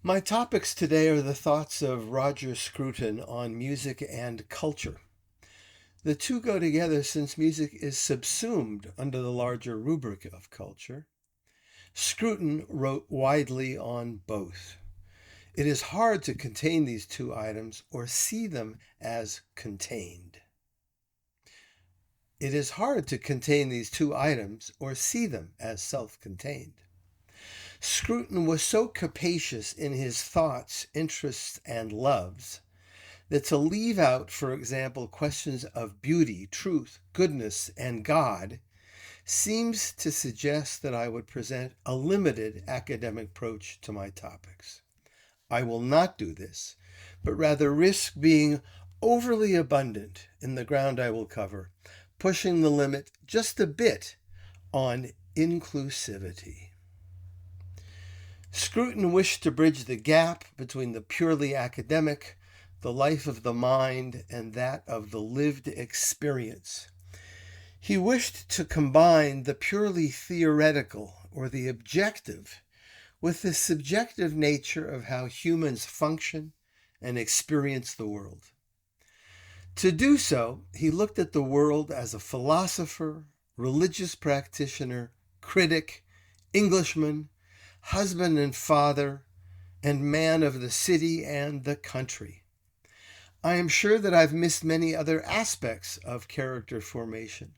My topics today are the thoughts of Roger Scruton on music and culture. The two go together since music is subsumed under the larger rubric of culture. Scruton wrote widely on both. It is hard to contain these two items or see them as contained. It is hard to contain these two items or see them as self-contained. Scruton was so capacious in his thoughts, interests, and loves that to leave out, for example, questions of beauty, truth, goodness, and God seems to suggest that I would present a limited academic approach to my topics. I will not do this, but rather risk being overly abundant in the ground I will cover, pushing the limit just a bit on inclusivity. Scruton wished to bridge the gap between the purely academic, the life of the mind, and that of the lived experience. He wished to combine the purely theoretical or the objective with the subjective nature of how humans function and experience the world. To do so, he looked at the world as a philosopher, religious practitioner, critic, Englishman, husband and father, and man of the city and the country. I am sure that I've missed many other aspects of character formation,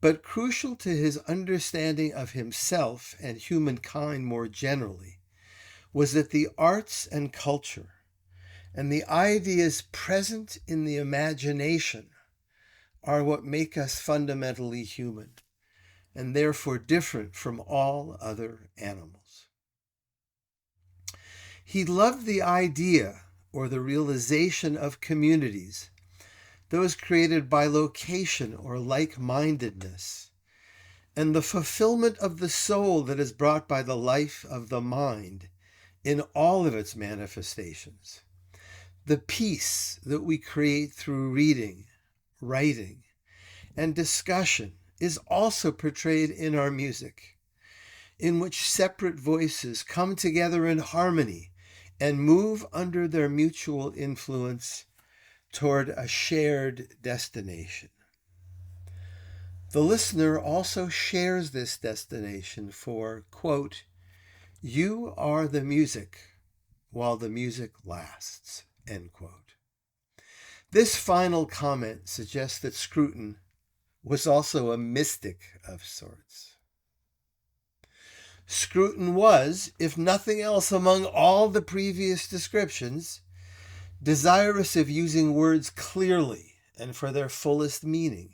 but crucial to his understanding of himself and humankind more generally was that the arts and culture and the ideas present in the imagination are what make us fundamentally human and therefore different from all other animals. He loved the idea or the realization of communities, those created by location or like-mindedness, and the fulfillment of the soul that is brought by the life of the mind in all of its manifestations, the peace that we create through reading, writing, and discussion is also portrayed in our music, in which separate voices come together in harmony and move under their mutual influence toward a shared destination. The listener also shares this destination for, quote, "You are the music while the music lasts," end quote. This final comment suggests that Scruton was also a mystic of sorts. Scruton was, if nothing else among all the previous descriptions, desirous of using words clearly and for their fullest meaning.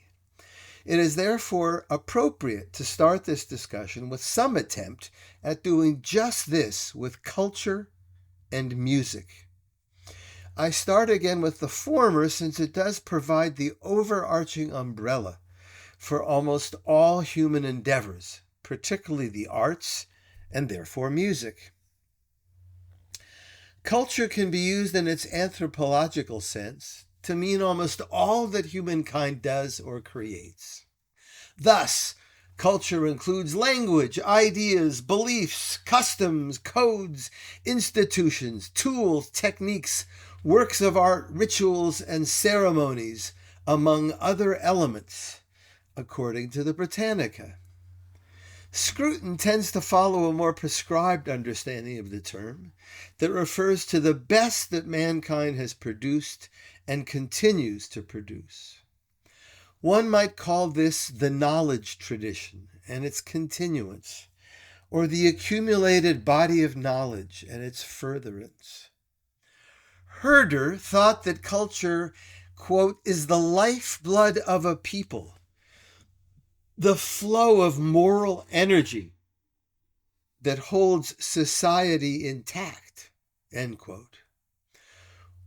It is therefore appropriate to start this discussion with some attempt at doing just this with culture and music. I start again with the former since it does provide the overarching umbrella for almost all human endeavors, particularly the arts and therefore music. Culture can be used in its anthropological sense to mean almost all that humankind does or creates. Thus, culture includes language, ideas, beliefs, customs, codes, institutions, tools, techniques, works of art, rituals, and ceremonies, among other elements, according to the Britannica. Scruton tends to follow a more prescribed understanding of the term that refers to the best that mankind has produced and continues to produce. One might call this the knowledge tradition and its continuance, or the accumulated body of knowledge and its furtherance. Herder thought that culture, quote, is the lifeblood of a people, the flow of moral energy that holds society intact, end quote.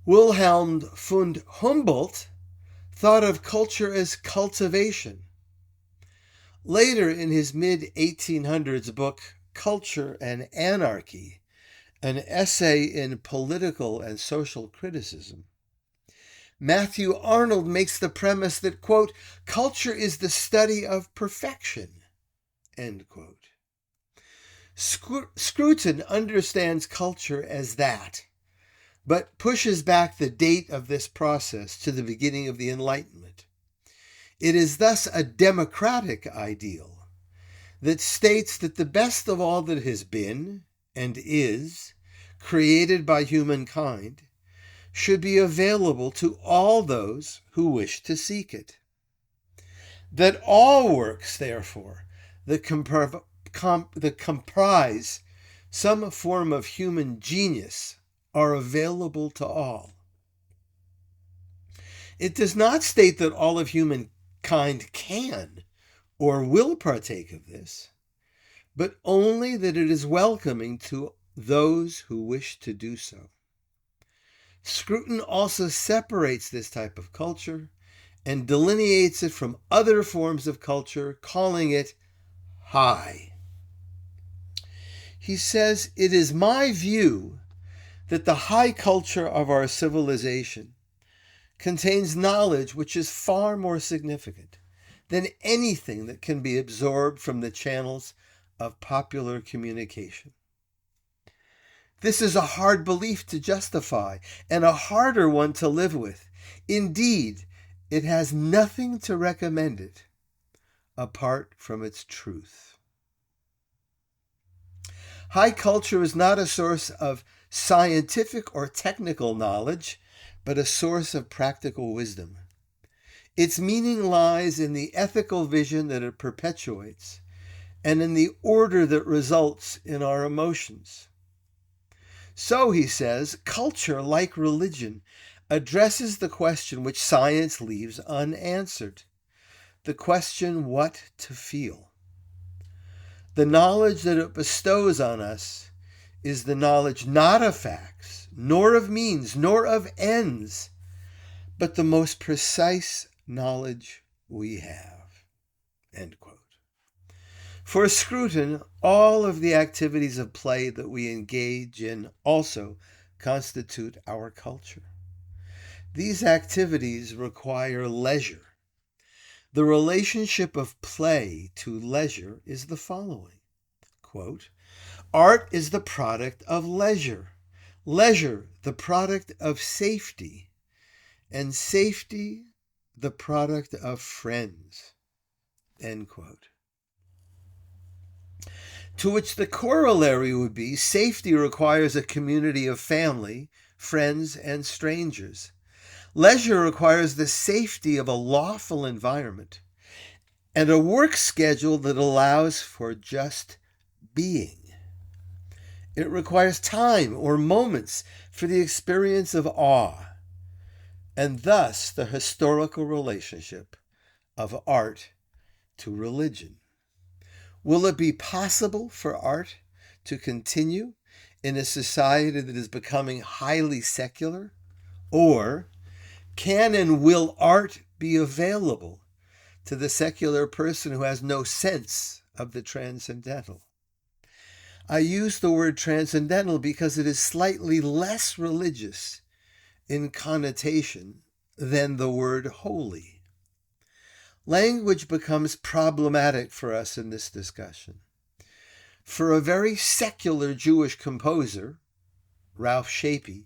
Wilhelm von Humboldt thought of culture as cultivation. Later in his mid-1800s book, Culture and Anarchy, an essay in political and social criticism, Matthew Arnold makes the premise that, quote, culture is the study of perfection, end quote. Scruton understands culture as that, but pushes back the date of this process to the beginning of the Enlightenment. It is thus a democratic ideal that states that the best of all that has been and is created by humankind should be available to all those who wish to seek it. That all works, therefore, that comprise some form of human genius are available to all. It does not state that all of humankind can or will partake of this, but only that it is welcoming to those who wish to do so. Scruton also separates this type of culture and delineates it from other forms of culture, calling it high. He says, "It is my view that the high culture of our civilization contains knowledge which is far more significant than anything that can be absorbed from the channels of popular communication." This is a hard belief to justify and a harder one to live with. Indeed, it has nothing to recommend it apart from its truth. High culture is not a source of scientific or technical knowledge, but a source of practical wisdom. Its meaning lies in the ethical vision that it perpetuates and in the order that results in our emotions. So, he says, culture, like religion, addresses the question which science leaves unanswered, the question what to feel. The knowledge that it bestows on us is the knowledge not of facts, nor of means, nor of ends, but the most precise knowledge we have. End quote. For Scruton, all of the activities of play that we engage in also constitute our culture. These activities require leisure. The relationship of play to leisure is the following. Quote, "Art is the product of leisure, leisure the product of safety, and safety the product of friends." End quote. To which the corollary would be, safety requires a community of family, friends, and strangers. Leisure requires the safety of a lawful environment and a work schedule that allows for just being. It requires time or moments for the experience of awe, and thus the historical relationship of art to religion. Will it be possible for art to continue in a society that is becoming highly secular? Or can and will art be available to the secular person who has no sense of the transcendental? I use the word transcendental because it is slightly less religious in connotation than the word holy. Language becomes problematic for us in this discussion. For a very secular Jewish composer, Ralph Shapey,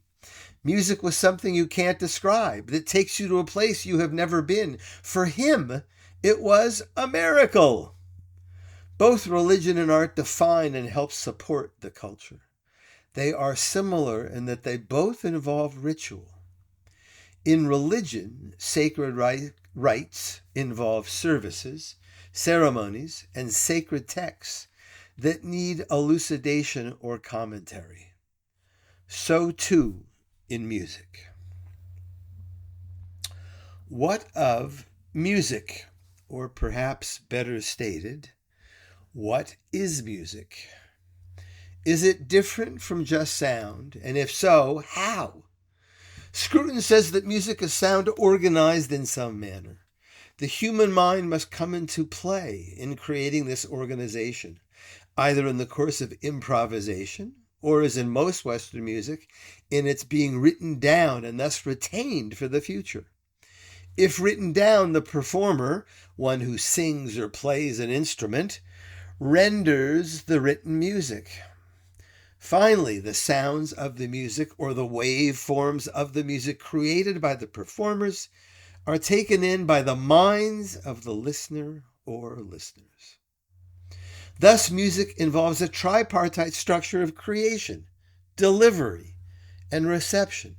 music was something you can't describe, that takes you to a place you have never been. For him, it was a miracle. Both religion and art define and help support the culture. They are similar in that they both involve ritual. In religion, sacred rites involve services, ceremonies, and sacred texts that need elucidation or commentary. So too in music. What of music? Or perhaps better stated, what is music? Is it different from just sound? And if so, how? Scruton says that music is sound organized in some manner. The human mind must come into play in creating this organization, either in the course of improvisation, or as in most Western music, in its being written down and thus retained for the future. If written down, the performer, one who sings or plays an instrument, renders the written music. Finally, the sounds of the music or the waveforms of the music created by the performers are taken in by the minds of the listener or listeners. Thus, music involves a tripartite structure of creation, delivery, and reception.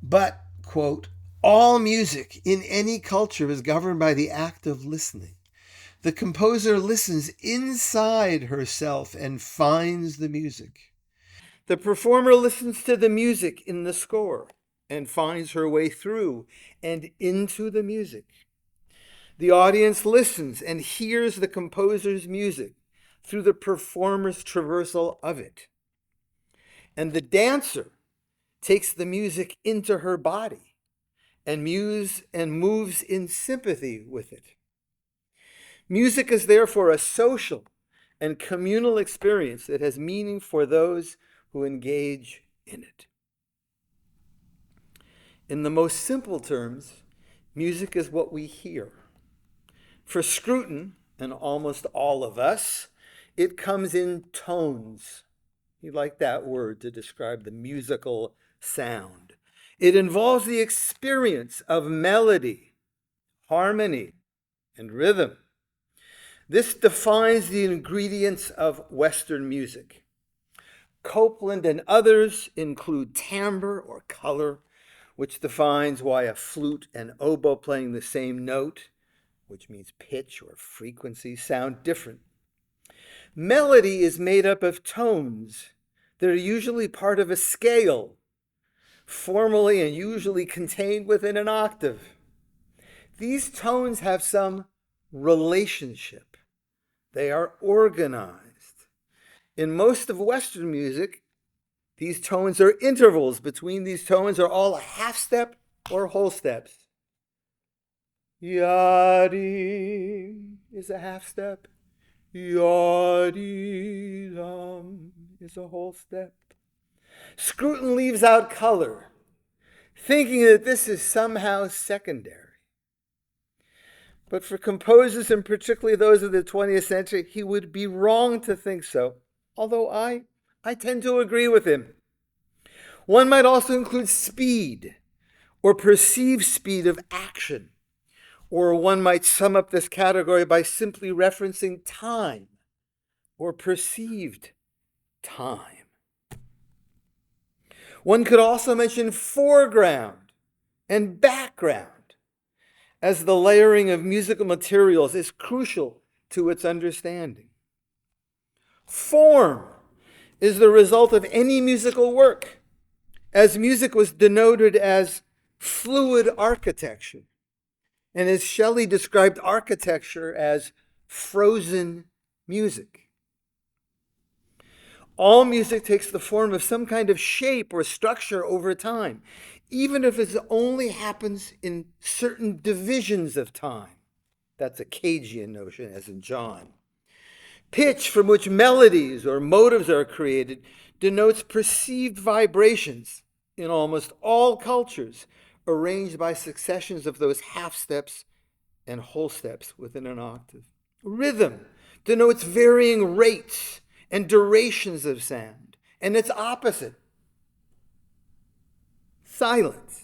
But, quote, all music in any culture is governed by the act of listening. The composer listens inside herself and finds the music. The performer listens to the music in the score and finds her way through and into the music. The audience listens and hears the composer's music through the performer's traversal of it. And the dancer takes the music into her body and moves in sympathy with it. Music is therefore a social and communal experience that has meaning for those who engage in it. In the most simple terms, music is what we hear. For Scruton, and almost all of us, it comes in tones. You like that word to describe the musical sound. It involves the experience of melody, harmony, and rhythm. This defines the ingredients of Western music. Copeland and others include timbre or color, which defines why a flute and oboe playing the same note, which means pitch or frequency, sound different. Melody is made up of tones that are usually part of a scale, formally and usually contained within an octave. These tones have some relationship. They are organized. In most of Western music, these tones are intervals. Between these tones are all a half step or whole steps. Yadi is a half step. Yadi dum is a whole step. Scruton leaves out color, thinking that this is somehow secondary. But for composers, and particularly those of the 20th century, he would be wrong to think so, although I tend to agree with him. One might also include speed or perceived speed of action, or one might sum up this category by simply referencing time or perceived time. One could also mention foreground and background, as the layering of musical materials is crucial to its understanding. Form is the result of any musical work, as music was denoted as fluid architecture, and as Shelley described architecture as frozen music. All music takes the form of some kind of shape or structure over time, even if it only happens in certain divisions of time. That's a Cagean notion, as in John. Pitch, from which melodies or motives are created, denotes perceived vibrations in almost all cultures, arranged by successions of those half steps and whole steps within an octave. Rhythm denotes varying rates and durations of sound, and its opposite, silence.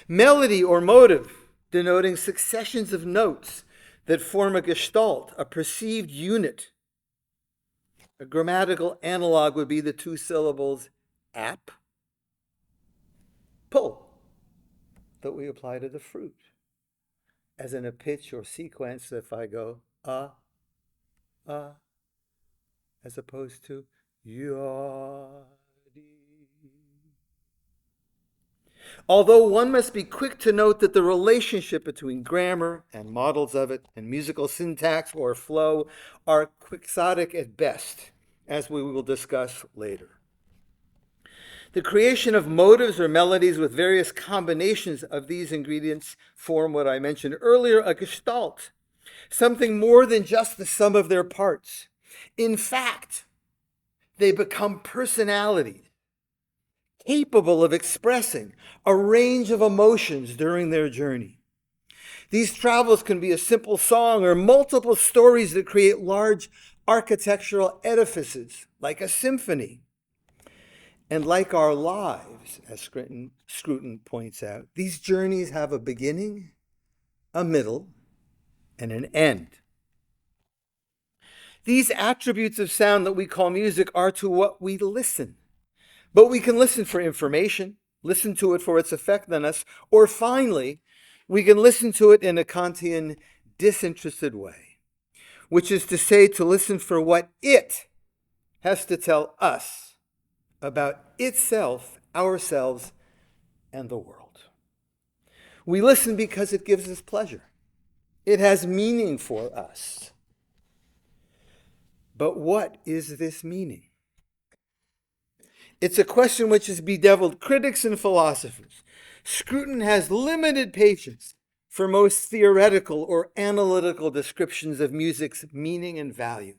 Melody or motive denoting successions of notes that form a gestalt, a perceived unit. A grammatical analog would be the two syllables ap, pull, that we apply to the fruit. As in a pitch or sequence, if I go as opposed to yadi. Although one must be quick to note that the relationship between grammar and models of it and musical syntax or flow are quixotic at best, as we will discuss later. The creation of motives or melodies with various combinations of these ingredients form what I mentioned earlier, a gestalt, something more than just the sum of their parts. In fact, they become personalities, capable of expressing a range of emotions during their journey. These travels can be a simple song or multiple stories that create large architectural edifices, like a symphony. And like our lives, as Scruton points out, these journeys have a beginning, a middle, and an end. These attributes of sound that we call music are to what we listen. But we can listen for information, listen to it for its effect on us, or finally, we can listen to it in a Kantian disinterested way, which is to say, to listen for what it has to tell us about itself, ourselves, and the world. We listen because it gives us pleasure. It has meaning for us. But what is this meaning? It's a question which has bedeviled critics and philosophers. Scruton has limited patience for most theoretical or analytical descriptions of music's meaning and value,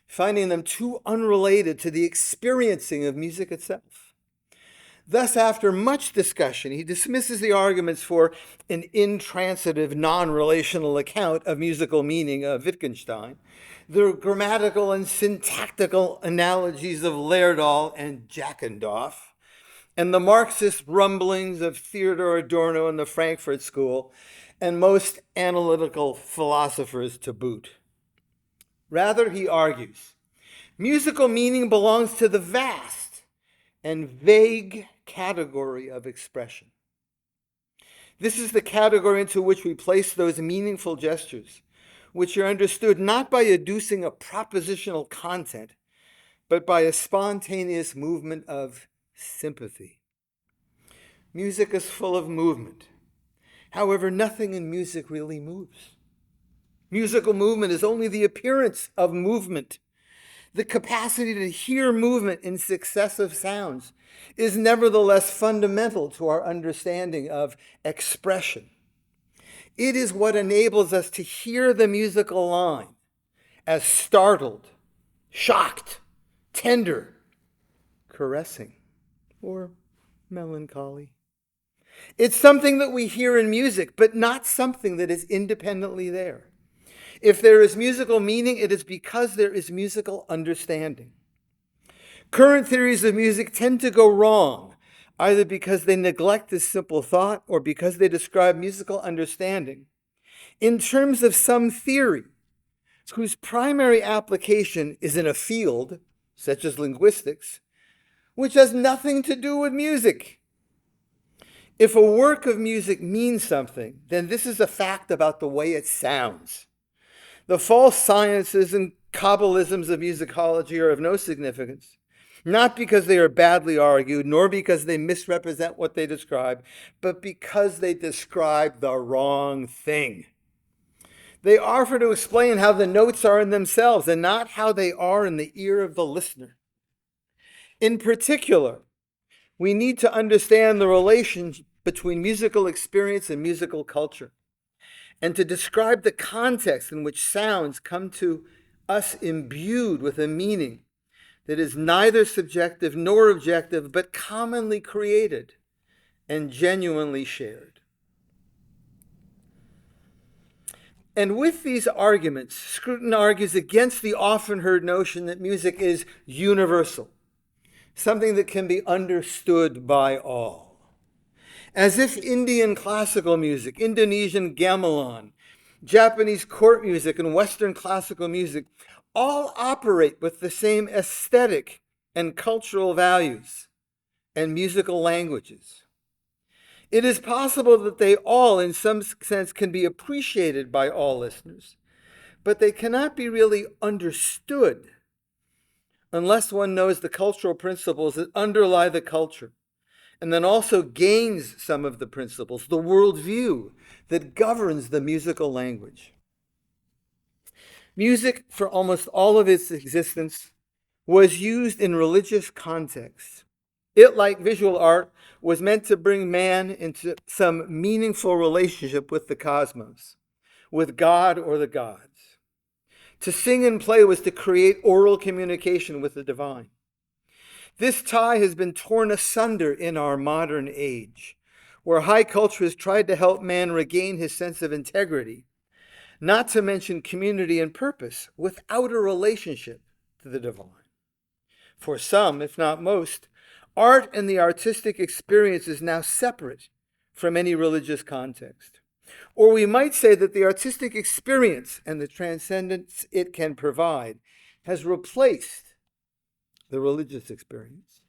finding them too unrelated to the experiencing of music itself. Thus, after much discussion, he dismisses the arguments for an intransitive, non-relational account of musical meaning of Wittgenstein, the grammatical and syntactical analogies of Lerdahl and Jackendorf, and the Marxist rumblings of Theodor Adorno and the Frankfurt School, and most analytical philosophers to boot. Rather, he argues, musical meaning belongs to the vast and vague category of expression. This is the category into which we place those meaningful gestures, which are understood not by adducing a propositional content, but by a spontaneous movement of sympathy. Music is full of movement. However, nothing in music really moves. Musical movement is only the appearance of movement. The capacity to hear movement in successive sounds is nevertheless fundamental to our understanding of expression. It is what enables us to hear the musical line as startled, shocked, tender, caressing, or melancholy. It's something that we hear in music, but not something that is independently there. If there is musical meaning, it is because there is musical understanding. Current theories of music tend to go wrong, either because they neglect this simple thought or because they describe musical understanding in terms of some theory whose primary application is in a field, such as linguistics, which has nothing to do with music. If a work of music means something, then this is a fact about the way it sounds. The false sciences and Kabbalisms of musicology are of no significance, not because they are badly argued, nor because they misrepresent what they describe, but because they describe the wrong thing. They offer to explain how the notes are in themselves and not how they are in the ear of the listener. In particular, we need to understand the relation between musical experience and musical culture, and to describe the context in which sounds come to us imbued with a meaning that is neither subjective nor objective, but commonly created and genuinely shared. And with these arguments, Scruton argues against the often heard notion that music is universal, something that can be understood by all. As if Indian classical music, Indonesian gamelan, Japanese court music, and Western classical music all operate with the same aesthetic and cultural values and musical languages. It is possible that they all, in some sense, can be appreciated by all listeners, but they cannot be really understood unless one knows the cultural principles that underlie the culture, and then also gains some of the principles, the worldview that governs the musical language. Music, for almost all of its existence, was used in religious contexts. It, like visual art, was meant to bring man into some meaningful relationship with the cosmos, with God or the gods. To sing and play was to create oral communication with the divine. This tie has been torn asunder in our modern age, where high culture has tried to help man regain his sense of integrity, not to mention community and purpose, without a relationship to the divine. For some, if not most, art and the artistic experience is now separate from any religious context. Or we might say that the artistic experience and the transcendence it can provide has replaced the religious experience.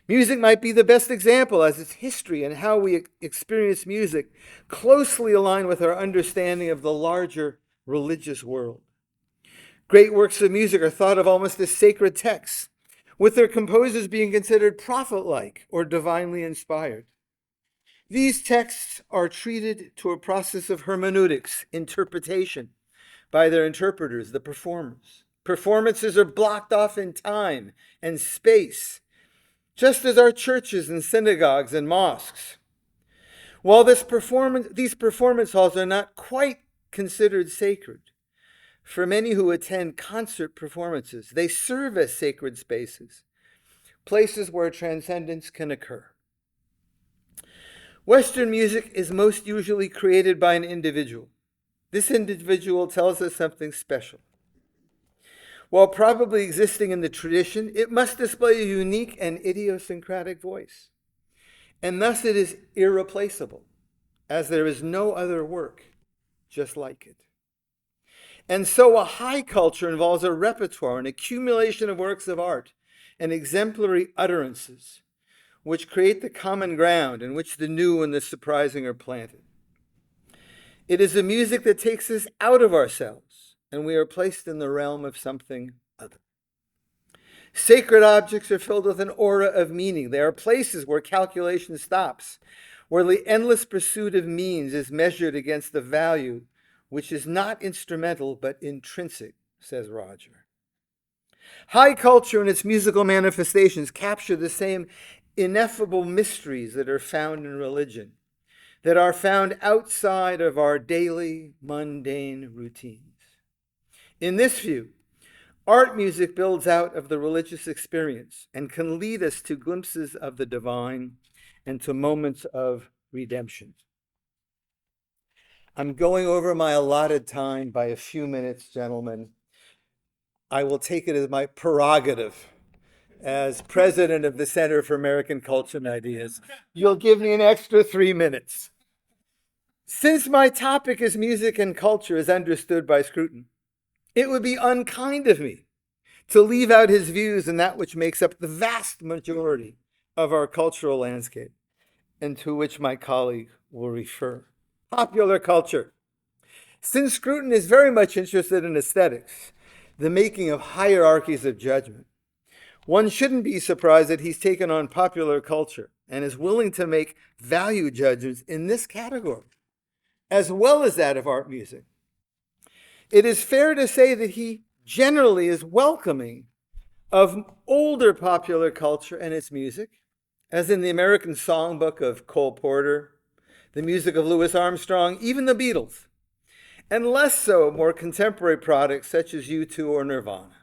Music might be the best example, as its history and how we experience music closely align with our understanding of the larger religious world. Great works of music are thought of almost as sacred texts, with their composers being considered prophet-like or divinely inspired. These texts are treated to a process of hermeneutics, interpretation, by their interpreters, the performers. Performances are blocked off in time and space, just as are churches and synagogues and mosques. While these performance halls are not quite considered sacred, for many who attend concert performances, they serve as sacred spaces, places where transcendence can occur. Western music is most usually created by an individual. This individual tells us something special. While probably existing in the tradition, it must display a unique and idiosyncratic voice. And thus it is irreplaceable, as there is no other work just like it. And so a high culture involves a repertoire, an accumulation of works of art, and exemplary utterances, which create the common ground in which the new and the surprising are planted. It is a music that takes us out of ourselves, and we are placed in the realm of something other. Sacred objects are filled with an aura of meaning. They are places where calculation stops, where the endless pursuit of means is measured against the value which is not instrumental but intrinsic, says Roger. High culture and its musical manifestations capture the same ineffable mysteries that are found in religion, that are found outside of our daily, mundane routines. In this view, art music builds out of the religious experience and can lead us to glimpses of the divine and to moments of redemption. I'm going over my allotted time by a few minutes, gentlemen. I will take it as my prerogative as president of the Center for American Culture and Ideas. You'll give me an extra 3 minutes. Since my topic is music and culture as understood by Scruton, it would be unkind of me to leave out his views in that which makes up the vast majority of our cultural landscape, and to which my colleague will refer. Popular culture. Since Scruton is very much interested in aesthetics, the making of hierarchies of judgment, one shouldn't be surprised that he's taken on popular culture and is willing to make value judgments in this category, as well as that of art music. It is fair to say that he generally is welcoming of older popular culture and its music, as in the American Songbook of Cole Porter, the music of Louis Armstrong, even the Beatles, and less so more contemporary products such as U2 or Nirvana.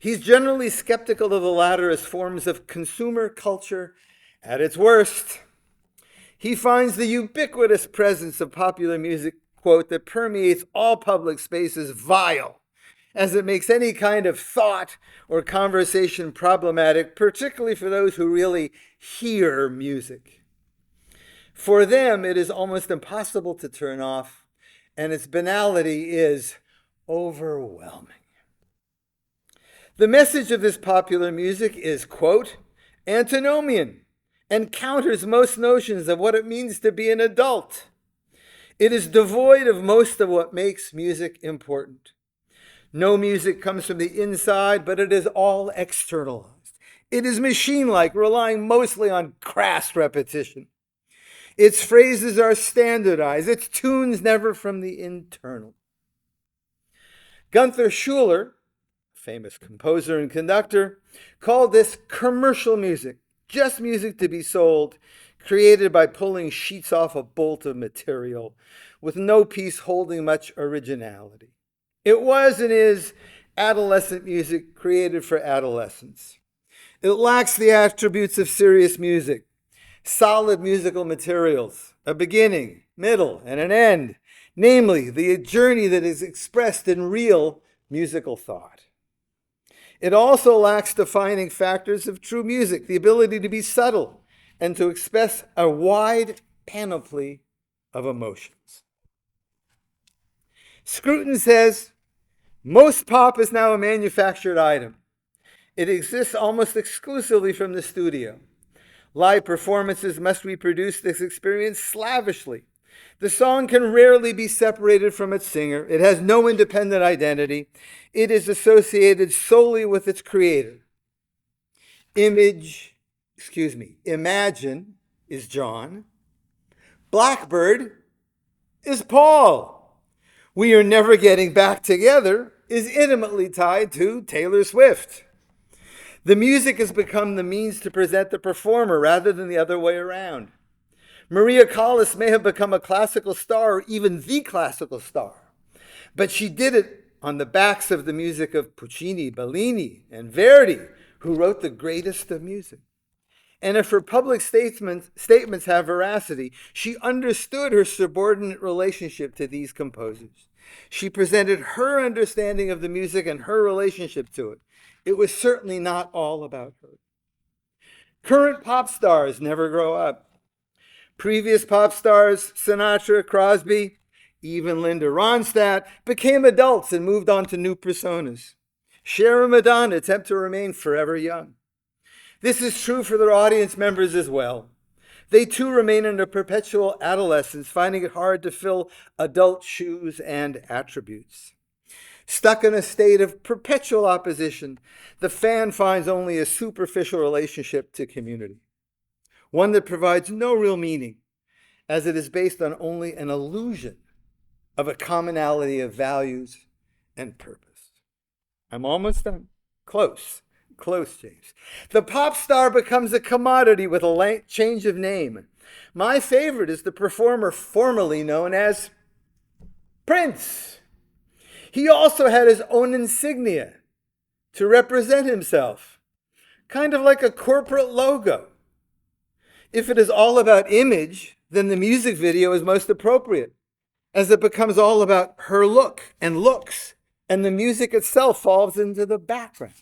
He's generally skeptical of the latter as forms of consumer culture at its worst. He finds the ubiquitous presence of popular music, quote, that permeates all public spaces vile, as it makes any kind of thought or conversation problematic, particularly for those who really hear music. For them, it is almost impossible to turn off, and its banality is overwhelming. The message of this popular music is, quote, antinomian, and counters most notions of what it means to be an adult. It is devoid of most of what makes music important. No music comes from the inside, but it is all externalized. It is machine-like, relying mostly on crass repetition. Its phrases are standardized, its tunes never from the internal. Gunther Schuller, famous composer and conductor, called this commercial music, just music to be sold, created by pulling sheets off a bolt of material, with no piece holding much originality. It was and is adolescent music created for adolescents. It lacks the attributes of serious music, solid musical materials, a beginning, middle, and an end, namely the journey that is expressed in real musical thought. It also lacks defining factors of true music, the ability to be subtle and to express a wide panoply of emotions. Scruton says, most pop is now a manufactured item. It exists almost exclusively from the studio. Live performances must reproduce this experience slavishly. The song can rarely be separated from its singer. It has no independent identity. It is associated solely with its creator. Imagine is John. Blackbird is Paul. We Are Never Getting Back Together is intimately tied to Taylor Swift. The music has become the means to present the performer rather than the other way around. Maria Callas may have become a classical star, or even the classical star, but she did it on the backs of the music of Puccini, Bellini, and Verdi, who wrote the greatest of music. And if her public statements have veracity, she understood her subordinate relationship to these composers. She presented her understanding of the music and her relationship to it. It was certainly not all about her. Current pop stars never grow up. Previous pop stars, Sinatra, Crosby, even Linda Ronstadt, became adults and moved on to new personas. Cher and Madonna attempt to remain forever young. This is true for their audience members as well. They too remain in a perpetual adolescence, finding it hard to fill adult shoes and attributes. Stuck in a state of perpetual opposition, the fan finds only a superficial relationship to community, one that provides no real meaning, as it is based on only an illusion of a commonality of values and purpose. I'm almost done. Close, James. The pop star becomes a commodity with a change of name. My favorite is the performer formerly known as Prince. He also had his own insignia to represent himself, kind of like a corporate logo. If it is all about image, then the music video is most appropriate, as it becomes all about her look and looks, and the music itself falls into the background.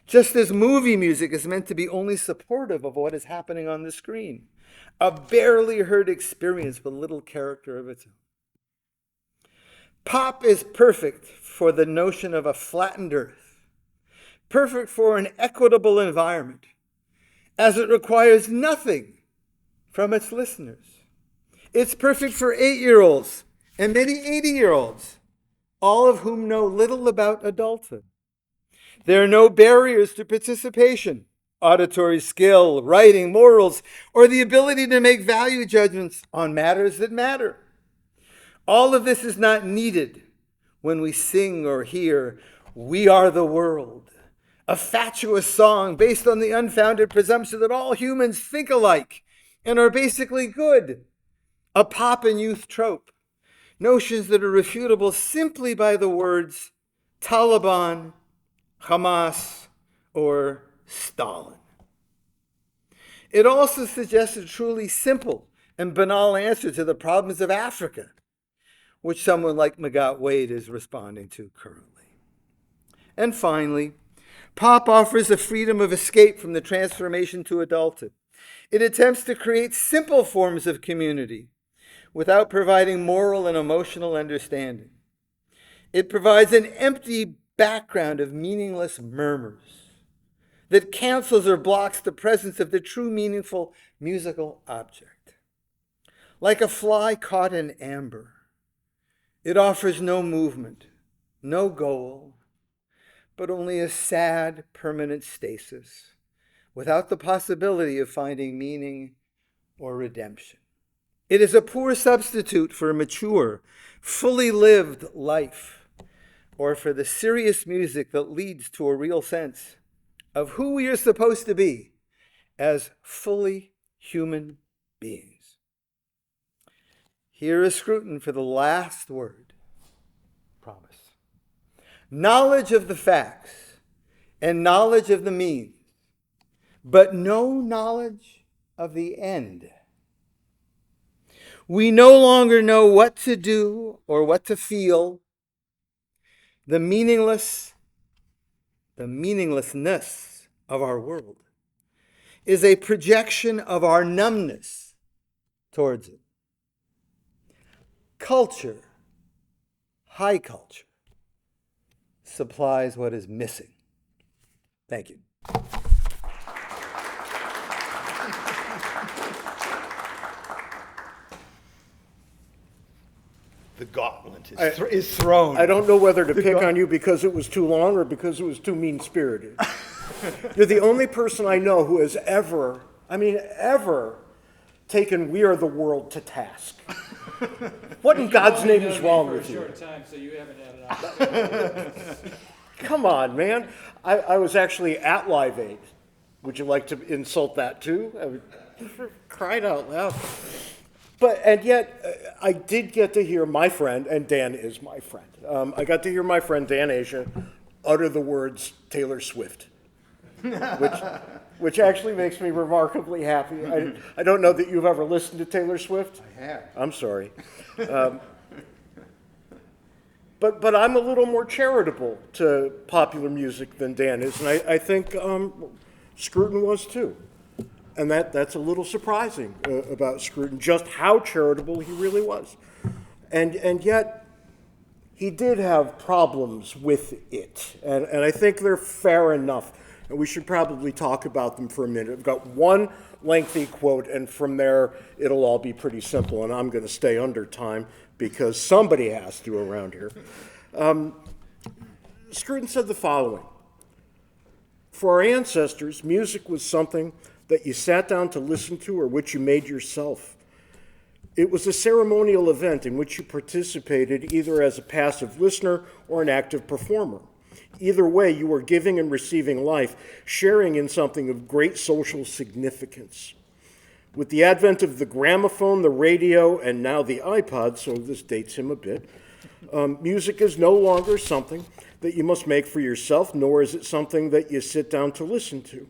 Just as movie music is meant to be only supportive of what is happening on the screen, a barely heard experience with little character of its own. Pop is perfect for the notion of a flattened earth, perfect for an equitable environment, as it requires nothing from its listeners. It's perfect for 8-year-olds and many 80-year-olds, all of whom know little about adulthood. There are no barriers to participation, auditory skill, writing, morals, or the ability to make value judgments on matters that matter. All of this is not needed when we sing or hear "We Are the World," a fatuous song based on the unfounded presumption that all humans think alike and are basically good, a pop and youth trope, notions that are refutable simply by the words Taliban, Hamas, or Stalin. It also suggests a truly simple and banal answer to the problems of Africa, which someone like Magat Wade is responding to currently. And finally, pop offers a freedom of escape from the transformation to adulthood. It attempts to create simple forms of community without providing moral and emotional understanding. It provides an empty background of meaningless murmurs that cancels or blocks the presence of the true meaningful musical object. Like a fly caught in amber, it offers no movement, no goal, but only a sad, permanent stasis, without the possibility of finding meaning or redemption. It is a poor substitute for a mature, fully lived life, or for the serious music that leads to a real sense of who we are supposed to be as fully human beings. Here is Scruton for the last word. Promise. Knowledge of the facts and knowledge of the means, but no knowledge of the end. We no longer know what to do or what to feel. The meaninglessness of our world is a projection of our numbness towards it. Culture, high culture, supplies what is missing. Thank you. The gauntlet is thrown. I don't know whether to pick on you because it was too long or because it was too mean-spirited. You're the only person I know who has ever taken "We Are the World" to task. What in God's name is wrong with you? Time, so you haven't had it out. Come on, man. I was actually at Live Aid. Would you like to insult that too? I mean, for crying out loud. And yet, I did get to hear my friend, and Dan is my friend. I got to hear my friend Dan Asia utter the words Taylor Swift, which actually makes me remarkably happy. I don't know that you've ever listened to Taylor Swift. I have. I'm sorry. But I'm a little more charitable to popular music than Dan is, and I think Scruton was too. And that's a little surprising about Scruton, just how charitable he really was. And yet, he did have problems with it. And I think they're fair enough. And we should probably talk about them for a minute. I've got one lengthy quote, and from there, it'll all be pretty simple. And I'm going to stay under time because somebody has to around here. Scruton said the following: "For our ancestors, music was something that you sat down to listen to or which you made yourself. It was a ceremonial event in which you participated either as a passive listener or an active performer. Either way, you were giving and receiving life, sharing in something of great social significance. With the advent of the gramophone, the radio, and now the iPod," so this dates him a bit, "music is no longer something that you must make for yourself, nor is it something that you sit down to listen to.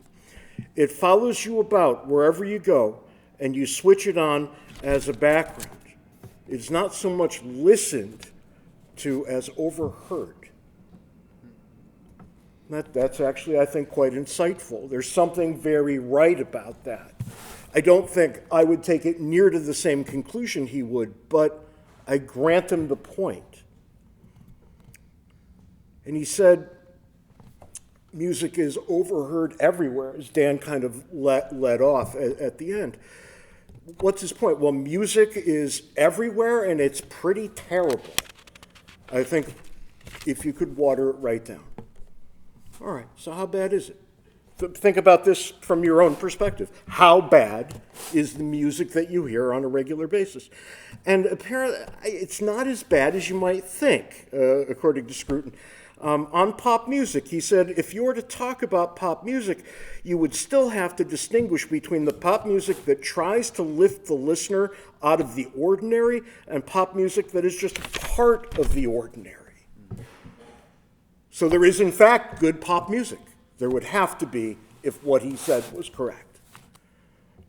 It follows you about wherever you go, and you switch it on as a background. It's not so much listened to as overheard." That's actually, I think, quite insightful. There's something very right about that. I don't think I would take it near to the same conclusion he would, but I grant him the point. And he said, music is overheard everywhere, as Dan kind of let off at the end. What's his point? Well, music is everywhere, and it's pretty terrible. I think if you could water it right down. All right, so how bad is it? Think about this from your own perspective. How bad is the music that you hear on a regular basis? And apparently, it's not as bad as you might think, according to Scruton. On pop music, he said, if you were to talk about pop music, you would still have to distinguish between the pop music that tries to lift the listener out of the ordinary and pop music that is just part of the ordinary. So there is, in fact, good pop music. There would have to be if what he said was correct.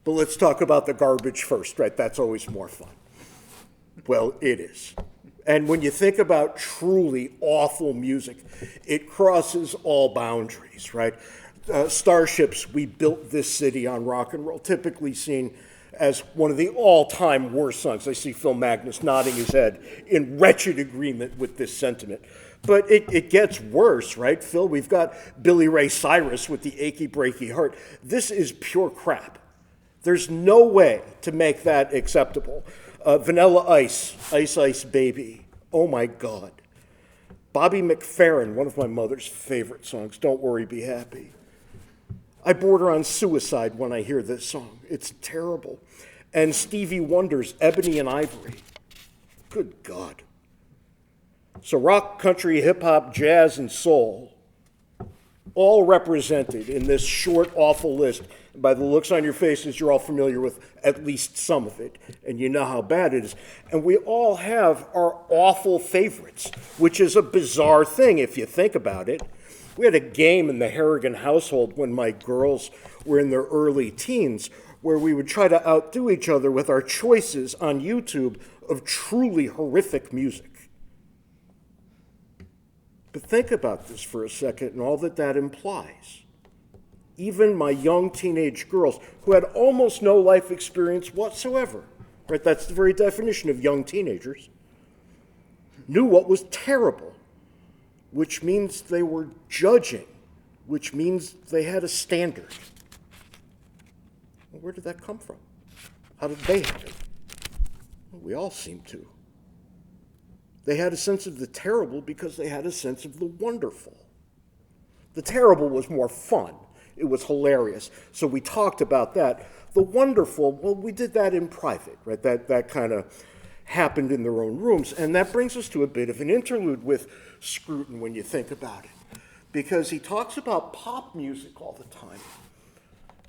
But let's talk about the garbage first, right? That's always more fun. Well, it is. And when you think about truly awful music, it crosses all boundaries, right? Starships, We Built This City on Rock and Roll, typically seen as one of the all-time worst songs. I see Phil Magnus nodding his head in wretched agreement with this sentiment. But it gets worse, right, Phil? We've got Billy Ray Cyrus with the Achy Breaky Heart. This is pure crap. There's no way to make that acceptable. Vanilla Ice, Ice Ice Baby. Oh my God. Bobby McFerrin, one of my mother's favorite songs, Don't Worry, Be Happy. I border on suicide when I hear this song. It's terrible. And Stevie Wonder's Ebony and Ivory. Good God. So rock, country, hip-hop, jazz, and soul, all represented in this short, awful list. By the looks on your faces, you're all familiar with at least some of it, and you know how bad it is. And we all have our awful favorites, which is a bizarre thing if you think about it. We had a game in the Harrigan household when my girls were in their early teens, where we would try to outdo each other with our choices on YouTube of truly horrific music. But think about this for a second and all that that implies. Even my young teenage girls, who had almost no life experience whatsoever, right? That's the very definition of young teenagers, knew what was terrible, which means they were judging, which means they had a standard. Well, where did that come from? How did they have it? Well, we all seem to. They had a sense of the terrible because they had a sense of the wonderful. The terrible was more fun. It was hilarious. So we talked about that. The wonderful, well, we did that in private, right? That kind of happened in their own rooms. And that brings us to a bit of an interlude with Scruton when you think about it. Because he talks about pop music all the time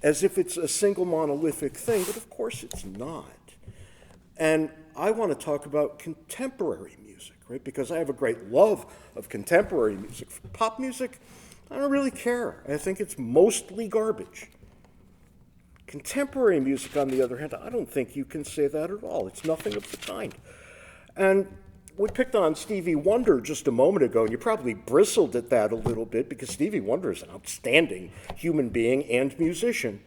as if it's a single monolithic thing, but of course it's not. And I want to talk about contemporary music, right? Because I have a great love of contemporary music. Pop music, I don't really care. I think it's mostly garbage. Contemporary music, on the other hand, I don't think you can say that at all. It's nothing of the kind. And we picked on Stevie Wonder just a moment ago, and you probably bristled at that a little bit because Stevie Wonder is an outstanding human being and musician.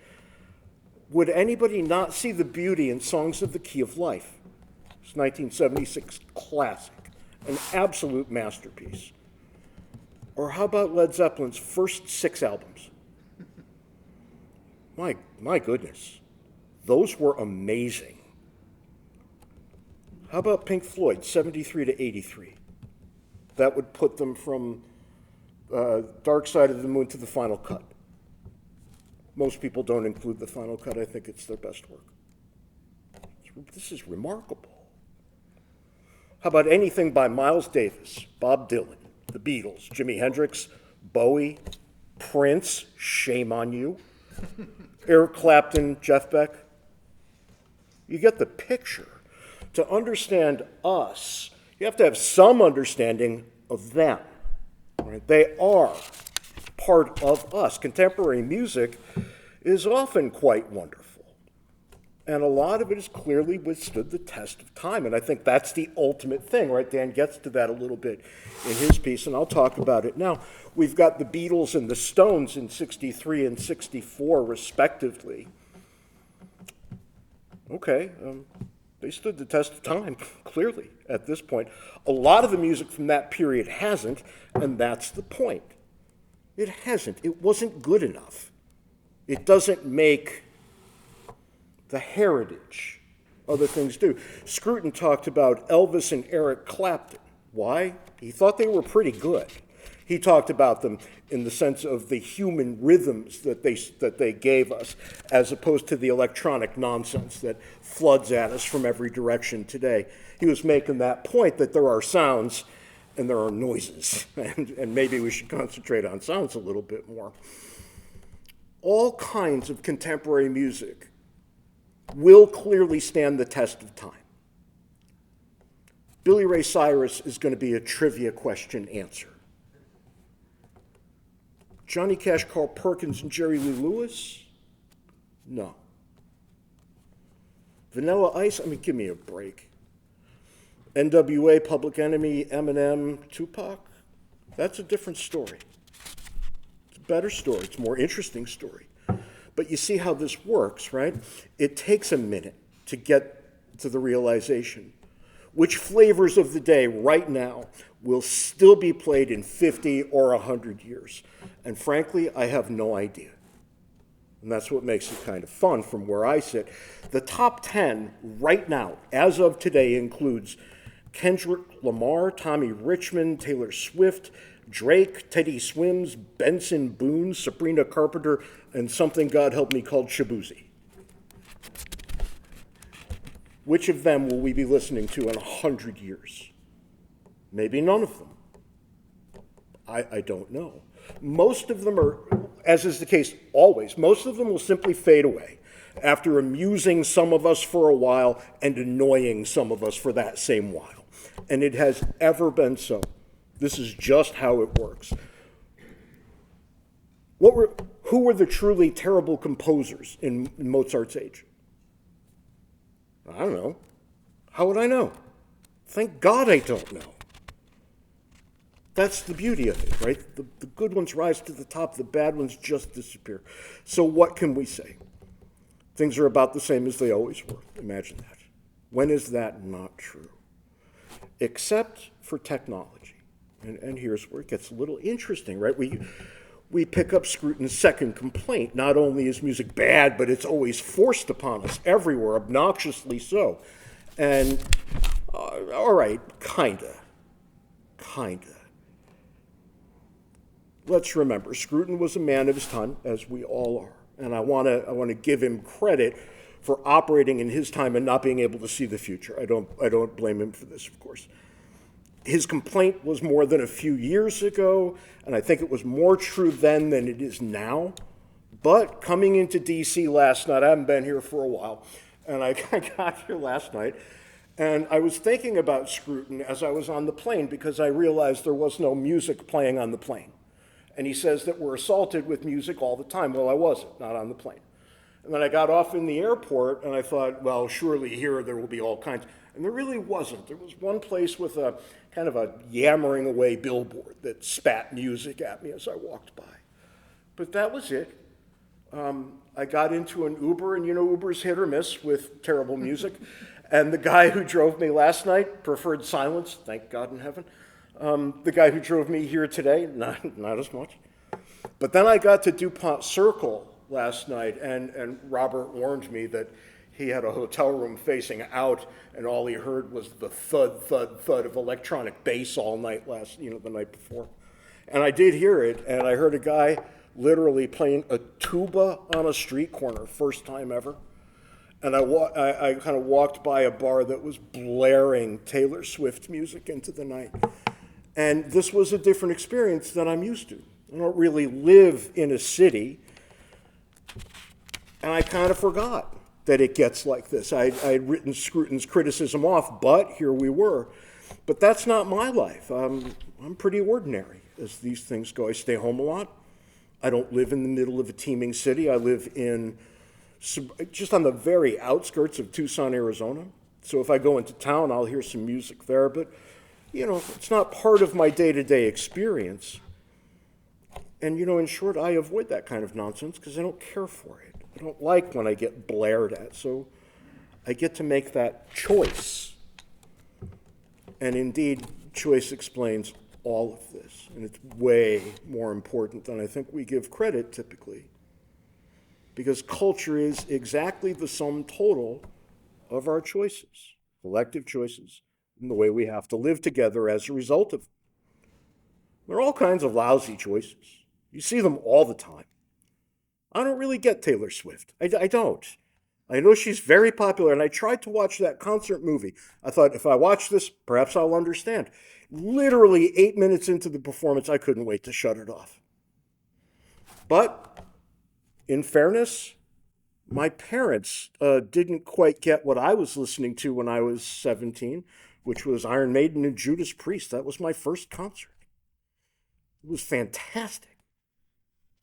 Would anybody not see the beauty in Songs of the Key of Life? It's 1976 classic, an absolute masterpiece. Or how about Led Zeppelin's first 6 albums? My goodness, those were amazing. How about Pink Floyd, 73 to 83? That would put them from Dark Side of the Moon to the Final Cut. Most people don't include the Final Cut. I think it's their best work. This is remarkable. How about anything by Miles Davis, Bob Dylan, the Beatles, Jimi Hendrix, Bowie, Prince, shame on you, Eric Clapton, Jeff Beck? You get the picture. To understand us, you have to have some understanding of them. Right? They are part of us. Contemporary music is often quite wonderful. And a lot of it has clearly withstood the test of time. And I think that's the ultimate thing, right? Dan gets to that a little bit in his piece, and I'll talk about it now. We've got the Beatles and the Stones in 63 and 64, respectively. Okay, they stood the test of time, clearly, at this point. A lot of the music from that period hasn't, and that's the point. It hasn't. It wasn't good enough. It doesn't make the heritage. Other things do. Scruton talked about Elvis and Eric Clapton. Why? He thought they were pretty good. He talked about them in the sense of the human rhythms that they gave us, as opposed to the electronic nonsense that floods at us from every direction today. He was making that point that there are sounds and there are noises, and maybe we should concentrate on sounds a little bit more. All kinds of contemporary music will clearly stand the test of time. Billy Ray Cyrus is going to be a trivia question answer. Johnny Cash, Carl Perkins, and Jerry Lee Lewis? No. Vanilla Ice? I mean, give me a break. NWA, Public Enemy, Eminem, Tupac? That's a different story. It's a better story. It's a more interesting story. But you see how this works, right? It takes a minute to get to the realization which flavors of the day right now will still be played in 50 or 100 years. And frankly, I have no idea. And that's what makes it kind of fun from where I sit. The top 10 right now, as of today, includes Kendrick Lamar, Tommy Richmond, Taylor Swift, Drake, Teddy Swims, Benson Boone, Sabrina Carpenter, and something, God help me, called Shabuzi. Which of them will we be listening to in 100 years? Maybe none of them. I don't know. Most of them are, as is the case always, most of them will simply fade away after amusing some of us for a while and annoying some of us for that same while. And it has ever been so. This is just how it works. Who were the truly terrible composers in Mozart's age? I don't know. How would I know? Thank God I don't know. That's the beauty of it, right? The good ones rise to the top, the bad ones just disappear. So what can we say? Things are about the same as they always were. Imagine that. When is that not true? Except for technology. And here's where it gets a little interesting, right? We pick up Scruton's second complaint. Not only is music bad, but it's always forced upon us everywhere, obnoxiously so. And, all right, kinda. Let's remember, Scruton was a man of his time, as we all are. And I want to give him credit for operating in his time and not being able to see the future. I don't blame him for this, of course. His complaint was more than a few years ago, and I think it was more true then than it is now. But coming into DC last night, I haven't been here for a while, and I got here last night, and I was thinking about Scruton as I was on the plane because I realized there was no music playing on the plane. And he says that we're assaulted with music all the time. Well, I wasn't, not on the plane. And then I got off in the airport and I thought, well, surely here there will be all kinds. And there really wasn't. There was one place with a kind of a yammering away billboard that spat music at me as I walked by. But that was it. I got into an Uber, and you know Uber's hit or miss with terrible music. And the guy who drove me last night preferred silence, thank God in heaven. The guy who drove me here today, not as much. But then I got to DuPont Circle last night, and Robert warned me that he had a hotel room facing out, and all he heard was the thud, thud, thud of electronic bass all night the night before. And I did hear it, and I heard a guy literally playing a tuba on a street corner, first time ever. And I kind of walked by a bar that was blaring Taylor Swift music into the night. And this was a different experience than I'm used to. I don't really live in a city, and I kind of forgot that it gets like this. I'd written Scruton's criticism off, but here we were. But that's not my life. I'm pretty ordinary as these things go. I stay home a lot. I don't live in the middle of a teeming city. I live just on the very outskirts of Tucson, Arizona. So if I go into town, I'll hear some music there, but it's not part of my day-to-day experience. And, in short, I avoid that kind of nonsense because I don't care for it. I don't like when I get blared at, so I get to make that choice. And indeed, choice explains all of this, and it's way more important than I think we give credit typically, because culture is exactly the sum total of our choices, collective choices, and the way we have to live together as a result of them. There are all kinds of lousy choices. You see them all the time. I don't really get Taylor Swift. I don't. I know she's very popular, and I tried to watch that concert movie. I thought, if I watch this, perhaps I'll understand. Literally 8 minutes into the performance, I couldn't wait to shut it off. But, in fairness, my parents didn't quite get what I was listening to when I was 17, which was Iron Maiden and Judas Priest. That was my first concert. It was fantastic.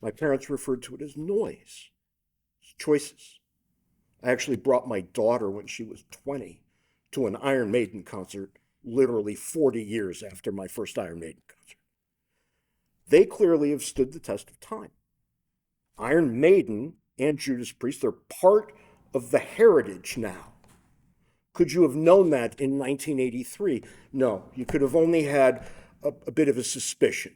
My parents referred to it as noise, as choices. I actually brought my daughter when she was 20 to an Iron Maiden concert, literally 40 years after my first Iron Maiden concert. They clearly have stood the test of time. Iron Maiden and Judas Priest, they're part of the heritage now. Could you have known that in 1983? No, you could have only had a bit of a suspicion.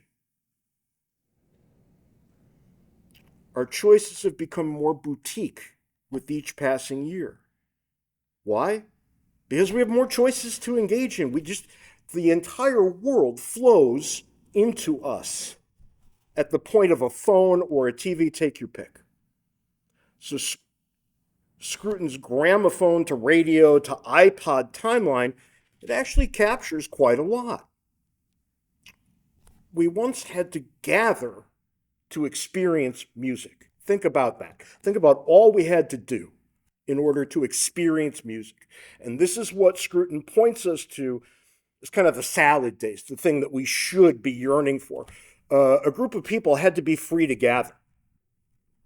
Our choices have become more boutique with each passing year. Why? Because we have more choices to engage in. The entire world flows into us at the point of a phone or a TV, take your pick. So Scruton's gramophone to radio to iPod timeline, it actually captures quite a lot. We once had to gather to experience music. Think about that. Think about all we had to do in order to experience music. And this is what Scruton points us to as kind of the salad days, the thing that we should be yearning for. A group of people had to be free to gather.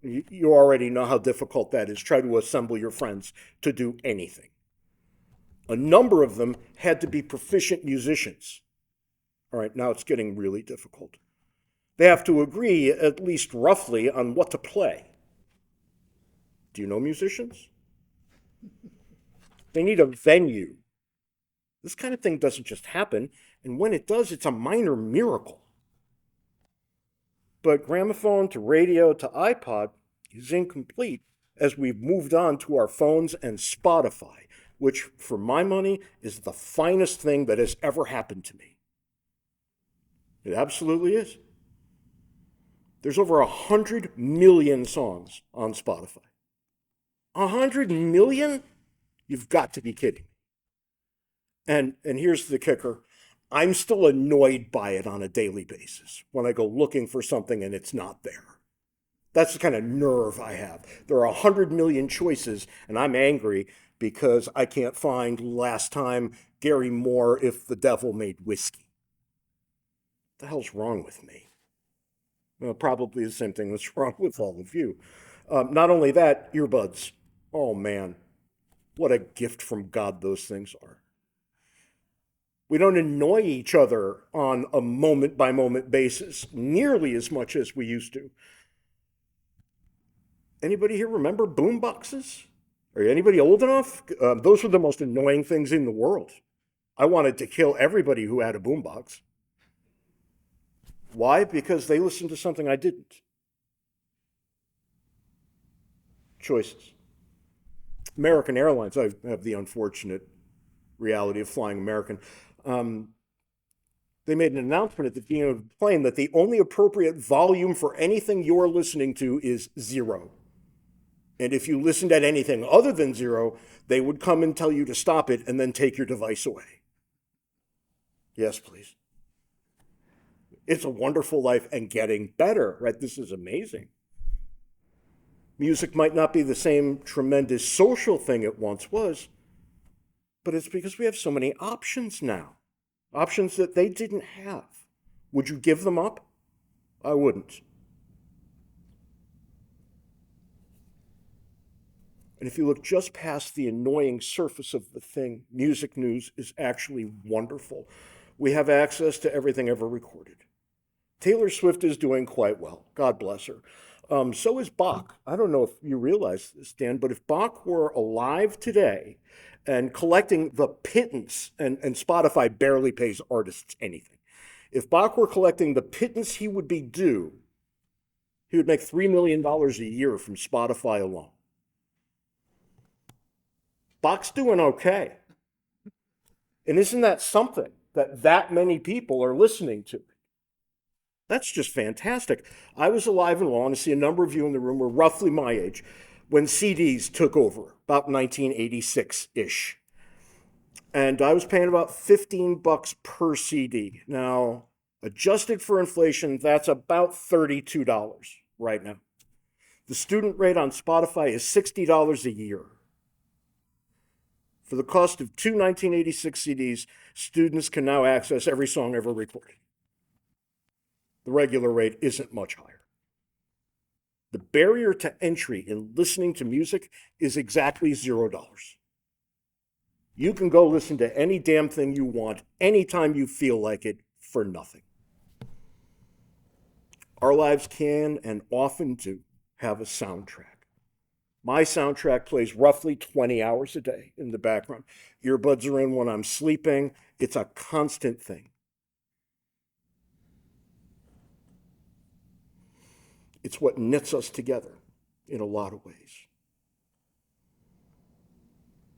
You already know how difficult that is. Try to assemble your friends to do anything. A number of them had to be proficient musicians. All right, now it's getting really difficult. They have to agree, at least roughly, on what to play. Do you know musicians? They need a venue. This kind of thing doesn't just happen, and when it does, it's a minor miracle. But gramophone to radio to iPod is incomplete as we've moved on to our phones and Spotify, which, for my money, is the finest thing that has ever happened to me. It absolutely is. There's over 100 million songs on Spotify. 100 million? You've got to be kidding. And here's the kicker. I'm still annoyed by it on a daily basis when I go looking for something and it's not there. That's the kind of nerve I have. There are 100 million choices, and I'm angry because I can't find last time Gary Moore, If the Devil Made Whiskey. What the hell's wrong with me? Well, probably the same thing that's wrong with all of you. Not only that, earbuds. Oh man, what a gift from God those things are. We don't annoy each other on a moment-by-moment basis nearly as much as we used to. Anybody here remember boom boxes? Are anybody old enough? Those were the most annoying things in the world. I wanted to kill everybody who had a boom box. Why? Because they listened to something I didn't. Choices. American Airlines, I have the unfortunate reality of flying American. They made an announcement at the beginning of the plane that the only appropriate volume for anything you're listening to is 0. And if you listened at anything other than 0, they would come and tell you to stop it and then take your device away. Yes, please. It's a wonderful life and getting better, right? This is amazing. Music might not be the same tremendous social thing it once was, but it's because we have so many options now. Options that they didn't have. Would you give them up? I wouldn't. And if you look just past the annoying surface of the thing, music news is actually wonderful. We have access to everything ever recorded. Taylor Swift is doing quite well. God bless her. So is Bach. I don't know if you realize this, Dan, but if Bach were alive today and collecting the pittance, and Spotify barely pays artists anything. If Bach were collecting the pittance he would be due, he would make $3 million a year from Spotify alone. Bach's doing okay. And isn't that something that many people are listening to? That's just fantastic. I was alive and well, and I see a number of you in the room were roughly my age when CDs took over, about 1986-ish. And I was paying about $15 per CD. Now, adjusted for inflation, that's about $32 right now. The student rate on Spotify is $60 a year. For the cost of two 1986 CDs, students can now access every song ever recorded. The regular rate isn't much higher. The barrier to entry in listening to music is exactly $0. You can go listen to any damn thing you want, anytime you feel like it, for nothing. Our lives can and often do have a soundtrack. My soundtrack plays roughly 20 hours a day in the background. Earbuds are in when I'm sleeping. It's a constant thing. It's what knits us together in a lot of ways.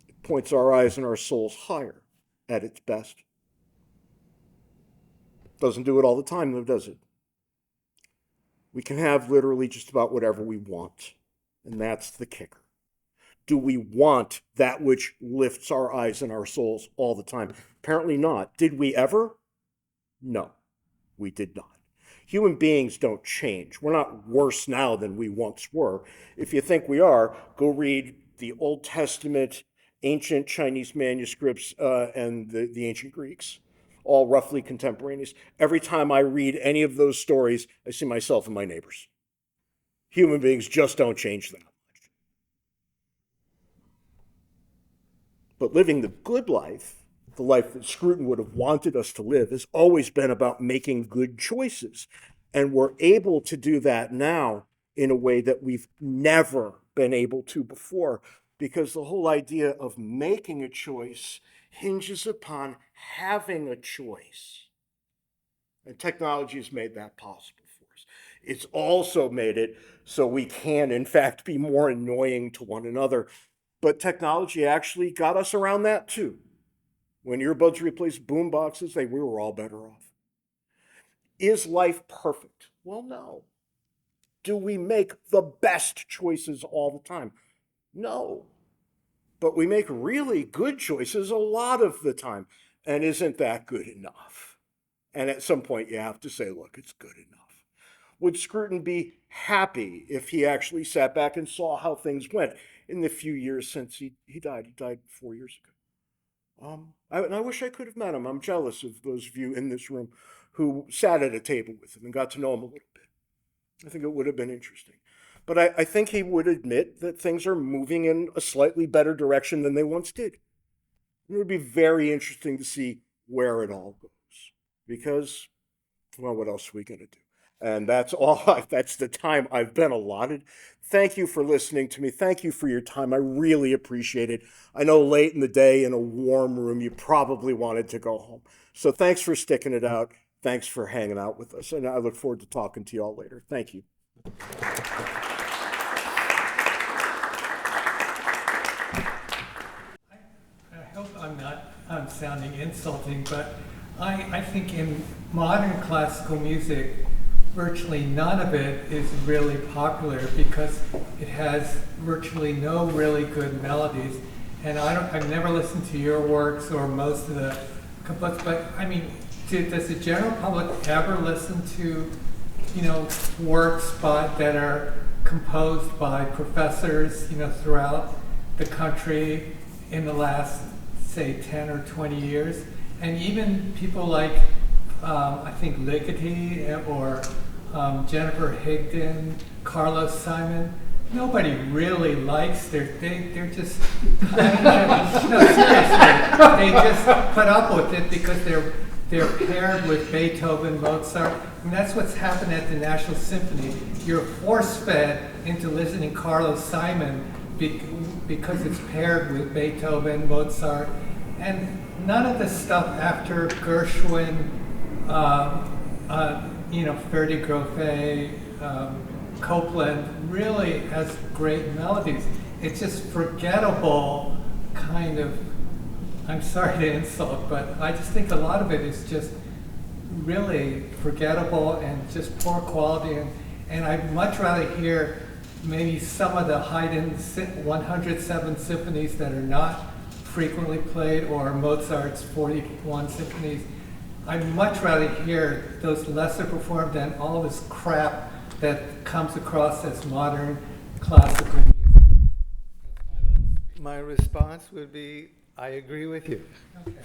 It points our eyes and our souls higher at its best. Doesn't do it all the time, though, does it? We can have literally just about whatever we want, and that's the kicker. Do we want that which lifts our eyes and our souls all the time? Apparently not. Did we ever? No, we did not. Human beings don't change. We're not worse now than we once were. If you think we are, go read the Old Testament, ancient Chinese manuscripts, and the ancient Greeks, all roughly contemporaneous. Every time I read any of those stories, I see myself and my neighbors. Human beings just don't change that much. But living the good life, the life that Scruton would have wanted us to live, has always been about making good choices. And we're able to do that now in a way that we've never been able to before, because the whole idea of making a choice hinges upon having a choice. And technology has made that possible for us. It's also made it so we can, in fact, be more annoying to one another. But technology actually got us around that too. When earbuds replaced boom boxes, we were all better off. Is life perfect? Well, no. Do we make the best choices all the time? No. But we make really good choices a lot of the time. And isn't that good enough? And at some point you have to say, look, it's good enough. Would Scruton be happy if he actually sat back and saw how things went in the few years since he died? He died 4 years ago. And I wish I could have met him. I'm jealous of those of you in this room who sat at a table with him and got to know him a little bit. I think it would have been interesting. But I think he would admit that things are moving in a slightly better direction than they once did. It would be very interesting to see where it all goes. Because, well, what else are we going to do? And that's that's the time I've been allotted. Thank you for listening to me. Thank you for your time. I really appreciate it. I know late in the day in a warm room, you probably wanted to go home. So thanks for sticking it out. Thanks for hanging out with us. And I look forward to talking to you all later. Thank you. I hope I'm sounding insulting, but I think in modern classical music, virtually none of it is really popular because it has virtually no really good melodies. And I've never listened to your works or most of the composers, but I mean, does the general public ever listen to, works that are composed by professors, throughout the country in the last, say, 10 or 20 years? And even people like, I think, Ligeti or Jennifer Higdon, Carlos Simon, nobody really likes they're just, no, seriously, they just put up with it because they're paired with Beethoven, Mozart. And that's what's happened at the National Symphony. You're force-fed into listening Carlos Simon because it's paired with Beethoven, Mozart, and none of the stuff after Gershwin, Ferdi Grofé, Copland really has great melodies. It's just forgettable kind of, I'm sorry to insult, but I just think a lot of it is just really forgettable and just poor quality. And I'd much rather hear maybe some of the Haydn's 107 symphonies that are not frequently played, or Mozart's 41 symphonies. I'd much rather hear those lesser performed than all of this crap that comes across as modern classical music. My response would be, I agree with you. Okay.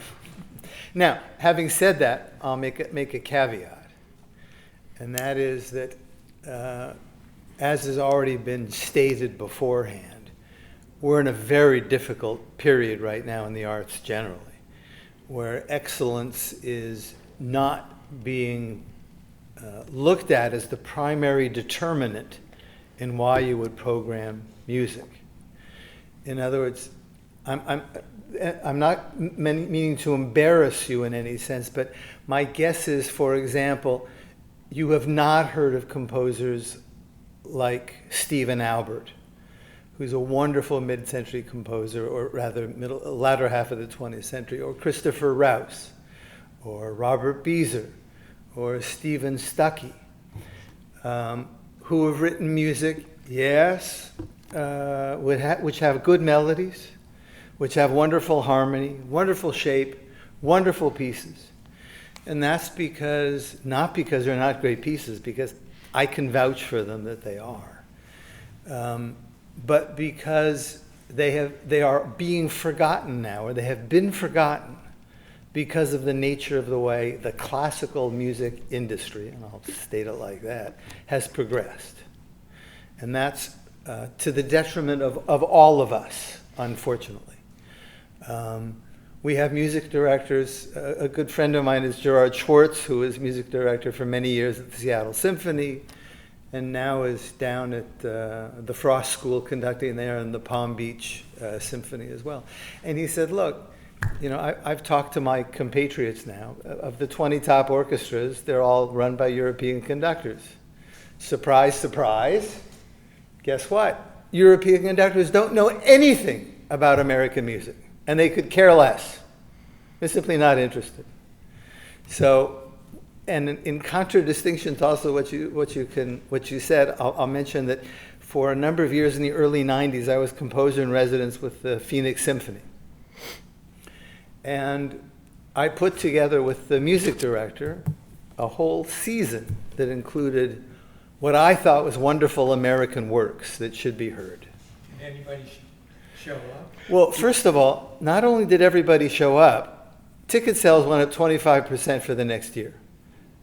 Now, having said that, I'll make a caveat, and that is that, as has already been stated beforehand, we're in a very difficult period right now in the arts generally, where excellence is not being looked at as the primary determinant in why you would program music. In other words, I'm not meaning to embarrass you in any sense, but my guess is, for example, you have not heard of composers like Stephen Albert, who's a wonderful mid-century composer, or rather latter half of the 20th century, or Christopher Rouse, or Robert Beezer, or Stephen Stuckey, who have written music, yes, which have good melodies, which have wonderful harmony, wonderful shape, wonderful pieces. And that's not because they're not great pieces, because I can vouch for them that they are, but because they are being forgotten now, or they have been forgotten because of the nature of the way the classical music industry, and I'll state it like that, has progressed. And that's to the detriment of all of us, unfortunately. We have music directors. A good friend of mine is Gerard Schwartz, who was music director for many years at the Seattle Symphony, and now is down at the Frost School conducting there in the Palm Beach Symphony as well. And he said, look, you know, I've talked to my compatriots now. Of the 20 top orchestras, they're all run by European conductors. Surprise, surprise. Guess what? European conductors don't know anything about American music, and they could care less. They're simply not interested. So, and in contradistinction to also what you said, I'll mention that for a number of years in the early 90s, I was composer in residence with the Phoenix Symphony. And I put together with the music director a whole season that included what I thought was wonderful American works that should be heard. Did anybody show up? Well, first of all, not only did everybody show up, ticket sales went up 25% for the next year.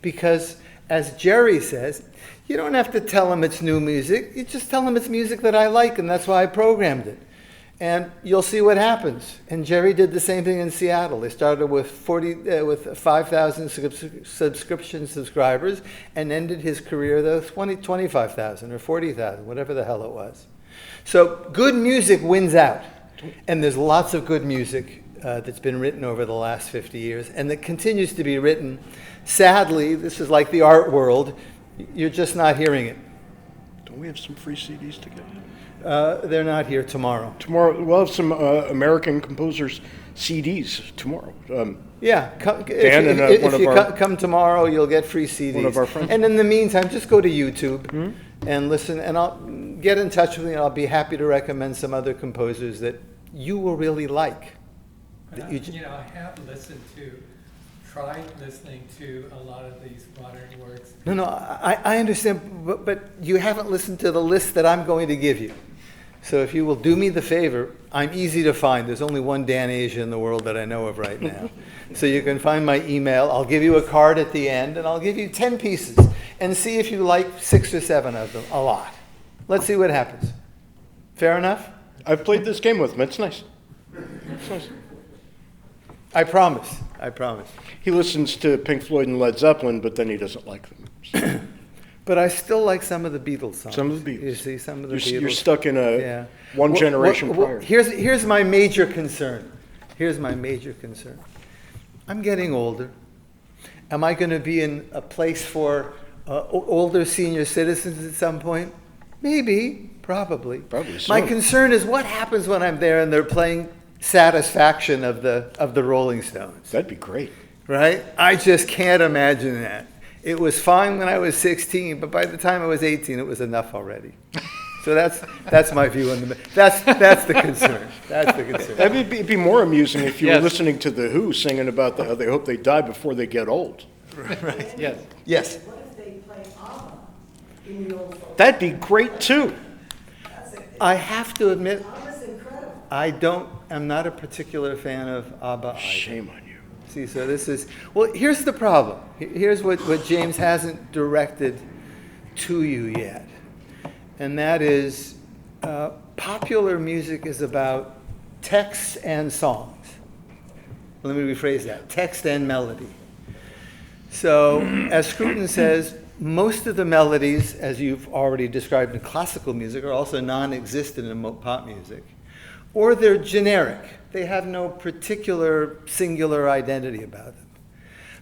Because, as Jerry says, you don't have to tell them it's new music. You just tell them it's music that I like, and that's why I programmed it. And you'll see what happens. And Jerry did the same thing in Seattle. They started with 5,000 subscription subscribers and ended his career with 25,000 or 40,000, whatever the hell it was. So good music wins out. And there's lots of good music that's been written over the last 50 years and that continues to be written. Sadly, this is like the art world. You're just not hearing it. Don't we have some free CDs to get? They're not here tomorrow. Tomorrow, we'll have some American composers' CDs tomorrow. Yeah, if you come tomorrow, you'll get free CDs. One of our friends. And in the meantime, just go to YouTube and listen, and I'll get in touch with me, and I'll be happy to recommend some other composers that you will really like. I have tried listening to a lot of these modern works. No, I understand, but you haven't listened to the list that I'm going to give you. So if you will do me the favor, I'm easy to find. There's only one Dan Asia in the world that I know of right now. So you can find my email. I'll give you a card at the end, and I'll give you 10 pieces. And see if you like 6 or 7 of them, a lot. Let's see what happens. Fair enough? I've played this game with him. It's nice. It's nice. I promise. He listens to Pink Floyd and Led Zeppelin, but then he doesn't like them. So. But I still like some of the Beatles songs. Some of the Beatles. You see, some of the Beatles. You're stuck in one generation prior. Here's my major concern. I'm getting older. Am I going to be in a place for older senior citizens at some point? Maybe, probably. Probably so. My concern is what happens when I'm there and they're playing Satisfaction of the Rolling Stones. That'd be great. Right? I just can't imagine that. It was fine when I was 16, but by the time I was 18, it was enough already. So that's my view on the. That's the concern. That's the concern. It'd be more amusing if you were listening to the Who singing about how they hope they die before they get old. Right. Yes. What if they play ABBA in the old folk? That'd be great too. I have to admit, ABBA's incredible. I'm not a particular fan of ABBA either. Shame on you. See, so this is, well, here's the problem. Here's what James hasn't directed to you yet. And that is, popular music is about text and songs. Let me rephrase that, text and melody. So, as Scruton says, most of the melodies, as you've already described in classical music, are also non-existent in pop music. Or they're generic. They have no particular singular identity about them.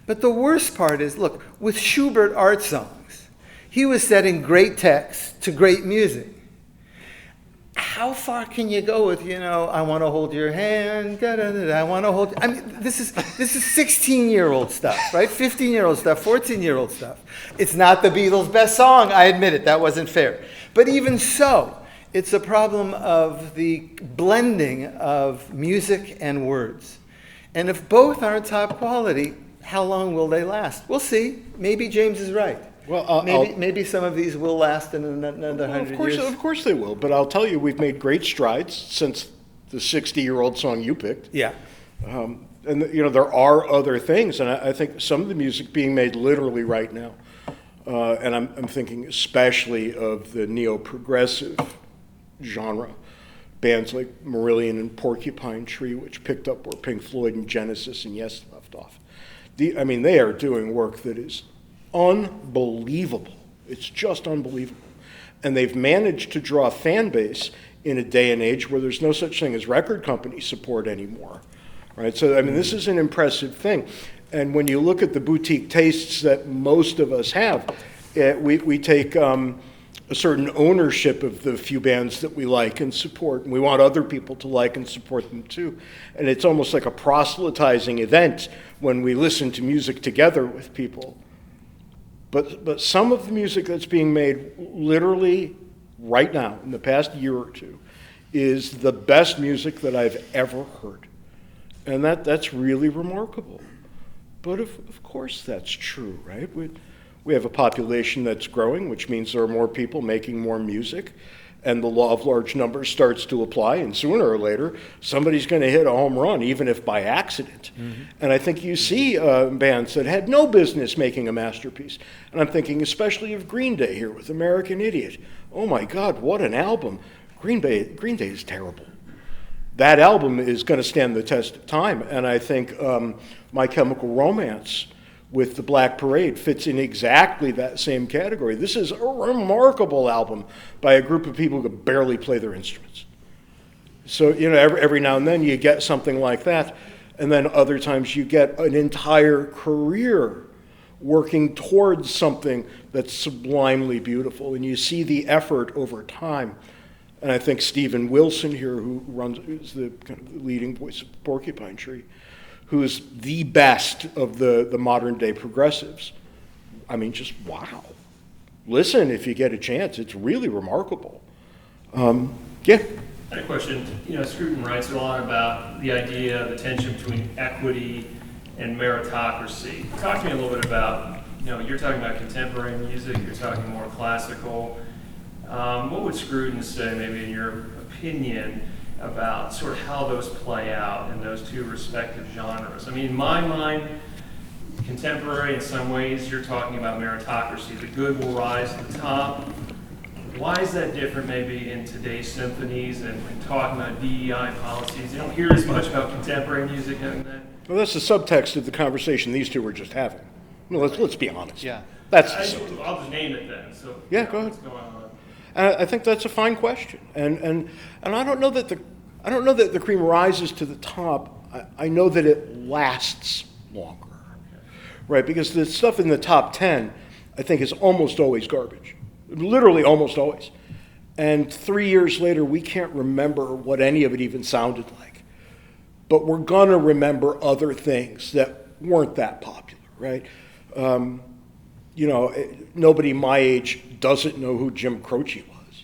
But the worst part is, look, with Schubert art songs, he was setting great text to great music. How far can you go with, I want to hold your hand, I want to hold, I mean, this is 16-year-old stuff, right? 15-year-old stuff, 14-year-old stuff. It's not the Beatles' best song, I admit it, that wasn't fair. But even so, it's a problem of the blending of music and words. And if both aren't top quality, how long will they last? We'll see. Maybe James is right. Well, maybe some of these will last in another 100 years. Of course they will. But I'll tell you, we've made great strides since the 60-year-old song you picked. Yeah. And there are other things, and I think some of the music being made literally right now and I'm thinking especially of the neo-progressive genre, bands like Marillion and Porcupine Tree, which picked up where Pink Floyd and Genesis and Yes left off. They are doing work that is unbelievable. It's just unbelievable. And they've managed to draw a fan base in a day and age where there's no such thing as record company support anymore, right? So, this is an impressive thing. And when you look at the boutique tastes that most of us have, we take a certain ownership of the few bands that we like and support, and we want other people to like and support them too. And it's almost like a proselytizing event when we listen to music together with people. But some of the music that's being made literally right now, in the past year or two, is the best music that I've ever heard. And that's really remarkable. But of course that's true, right? We have a population that's growing, which means there are more people making more music, and the law of large numbers starts to apply, and sooner or later, somebody's going to hit a home run, even if by accident. Mm-hmm. And I think you see bands that had no business making a masterpiece. And I'm thinking especially of Green Day here with American Idiot. Oh my God, what an album. Green Day is terrible. That album is going to stand the test of time, and I think My Chemical Romance with the Black Parade fits in exactly that same category. This is a remarkable album by a group of people who can barely play their instruments. So, every now and then you get something like that, and then other times you get an entire career working towards something that's sublimely beautiful, and you see the effort over time. And I think Stephen Wilson here, who's the kind of leading voice of Porcupine Tree, who is the best of the modern day progressives. Just wow. Listen, if you get a chance, it's really remarkable. Yeah. I had a question. Scruton writes a lot about the idea of the tension between equity and meritocracy. Talk to me a little bit about, you're talking about contemporary music, you're talking more classical. What would Scruton say, maybe in your opinion, about sort of how those play out in those two respective genres? In my mind, contemporary in some ways, you're talking about meritocracy. The good will rise to the top. Why is that different maybe in today's symphonies and talking about DEI policies? You don't hear as much about contemporary music having that. Well, that's the subtext of the conversation these two were just having. Let's be honest. Yeah. That's I'll just name it then. So yeah, go ahead. What's going on? I think that's a fine question, and I don't know that the cream rises to the top. I know that it lasts longer, right? Because the stuff in the top 10, I think, is almost always garbage, literally almost always. And 3 years later, we can't remember what any of it even sounded like. But we're gonna remember other things that weren't that popular, right? Nobody my age doesn't know who Jim Croce was.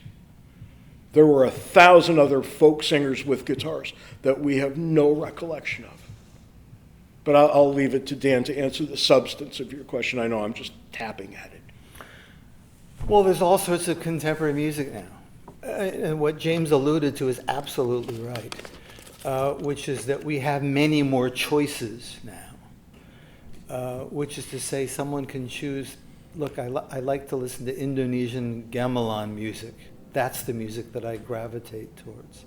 There were 1,000 other folk singers with guitars that we have no recollection of. But I'll leave it to Dan to answer the substance of your question. I know I'm just tapping at it. Well, there's all sorts of contemporary music now. And what James alluded to is absolutely right, which is that we have many more choices now, which is to say someone can choose, look, I like to listen to Indonesian gamelan music. That's the music that I gravitate towards.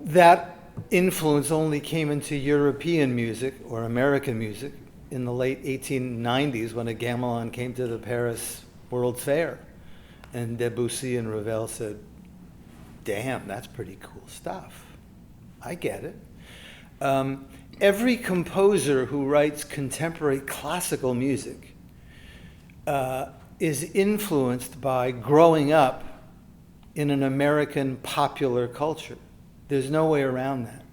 That influence only came into European music or American music in the late 1890s when a gamelan came to the Paris World's Fair. And Debussy and Ravel said, damn, that's pretty cool stuff. I get it. Every composer who writes contemporary classical music is influenced by growing up in an American popular culture. There's no way around that.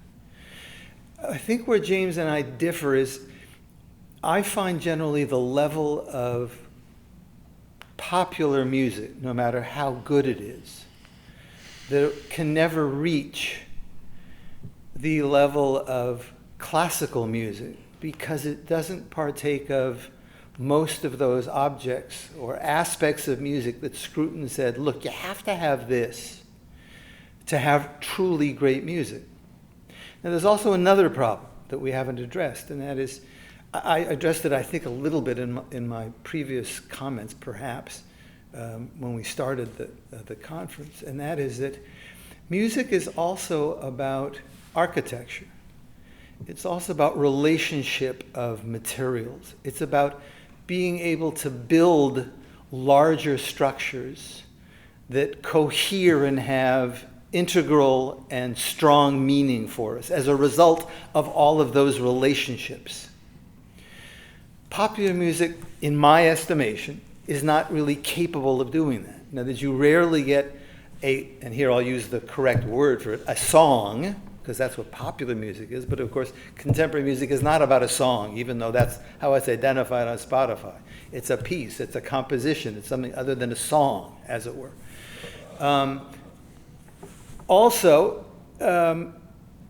I think where James and I differ is I find generally the level of popular music, no matter how good it is, that it can never reach the level of classical music because it doesn't partake of most of those objects or aspects of music that Scruton said, look, you have to have this to have truly great music. Now, there's also another problem that we haven't addressed, and that is I addressed it, I think, a little bit in my previous comments, perhaps, when we started the conference, and that is that music is also about architecture. It's also about relationship of materials. It's about being able to build larger structures that cohere and have integral and strong meaning for us as a result of all of those relationships. Popular music, in my estimation, is not really capable of doing that. In other words, you rarely get and here I'll use the correct word for it, a song, because that's what popular music is, but of course contemporary music is not about a song, even though that's how it's identified on Spotify. It's a piece, it's a composition, it's something other than a song, as it were.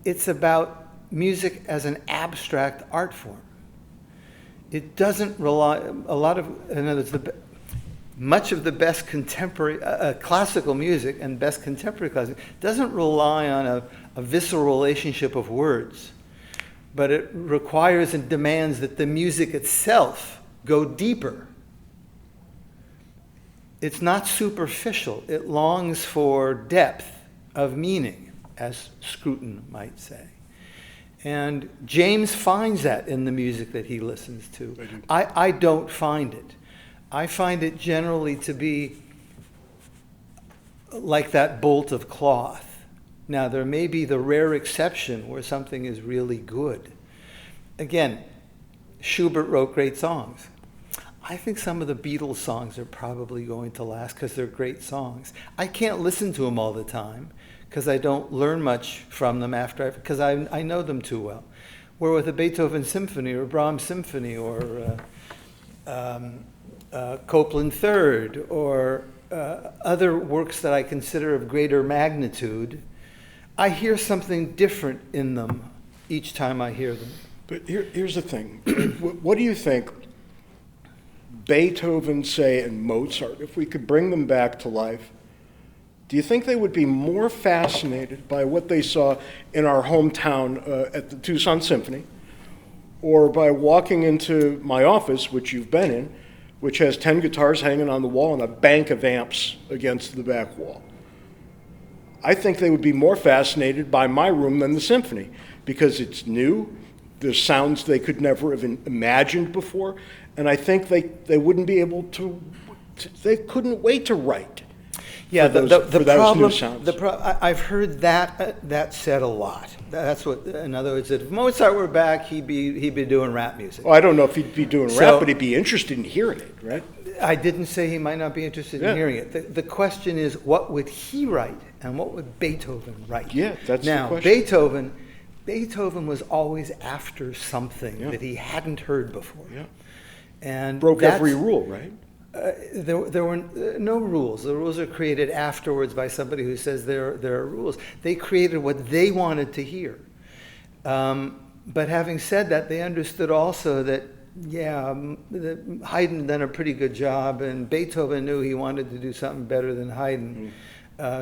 It's about music as an abstract art form. It doesn't rely, in other words, much of the best contemporary classical music and best contemporary classic doesn't rely on a visceral relationship of words, but it requires and demands that the music itself go deeper. It's not superficial. It longs for depth of meaning, as Scruton might say. And James finds that in the music that he listens to. I don't find it. I find it generally to be like that bolt of cloth. Now, there may be the rare exception where something is really good. Again, Schubert wrote great songs. I think some of the Beatles songs are probably going to last because they're great songs. I can't listen to them all the time because I don't learn much from them because I know them too well. Where with a Beethoven symphony or Brahms symphony or Copland Third or other works that I consider of greater magnitude, I hear something different in them each time I hear them. But here's the thing. What do you think Beethoven, say, and Mozart, if we could bring them back to life, do you think they would be more fascinated by what they saw in our hometown at the Tucson Symphony, or by walking into my office, which you've been in, which has 10 guitars hanging on the wall and a bank of amps against the back wall? I think they would be more fascinated by my room than the symphony, because it's new, there's sounds they could never have imagined before, and I think they wouldn't be able to, they couldn't wait to write. Yeah, for the those new problem. sounds. I've heard that said a lot. That's what, in other words, if Mozart were back, he'd be doing rap music. Well, I don't know if he'd be doing So- rap, but he'd be interested in hearing it, right? I didn't say he might not be interested Yeah. in hearing it. The question is, what would he write, and what would Beethoven write? Yeah, that's the now, question. Beethoven was always after something Yeah. that he hadn't heard before. Yeah. And Broke that's- every rule, right? There were no rules. The rules are created afterwards by somebody who says there are rules. They created what they wanted to hear. But having said that, they understood also that, Haydn done a pretty good job, and Beethoven knew he wanted to do something better than Haydn.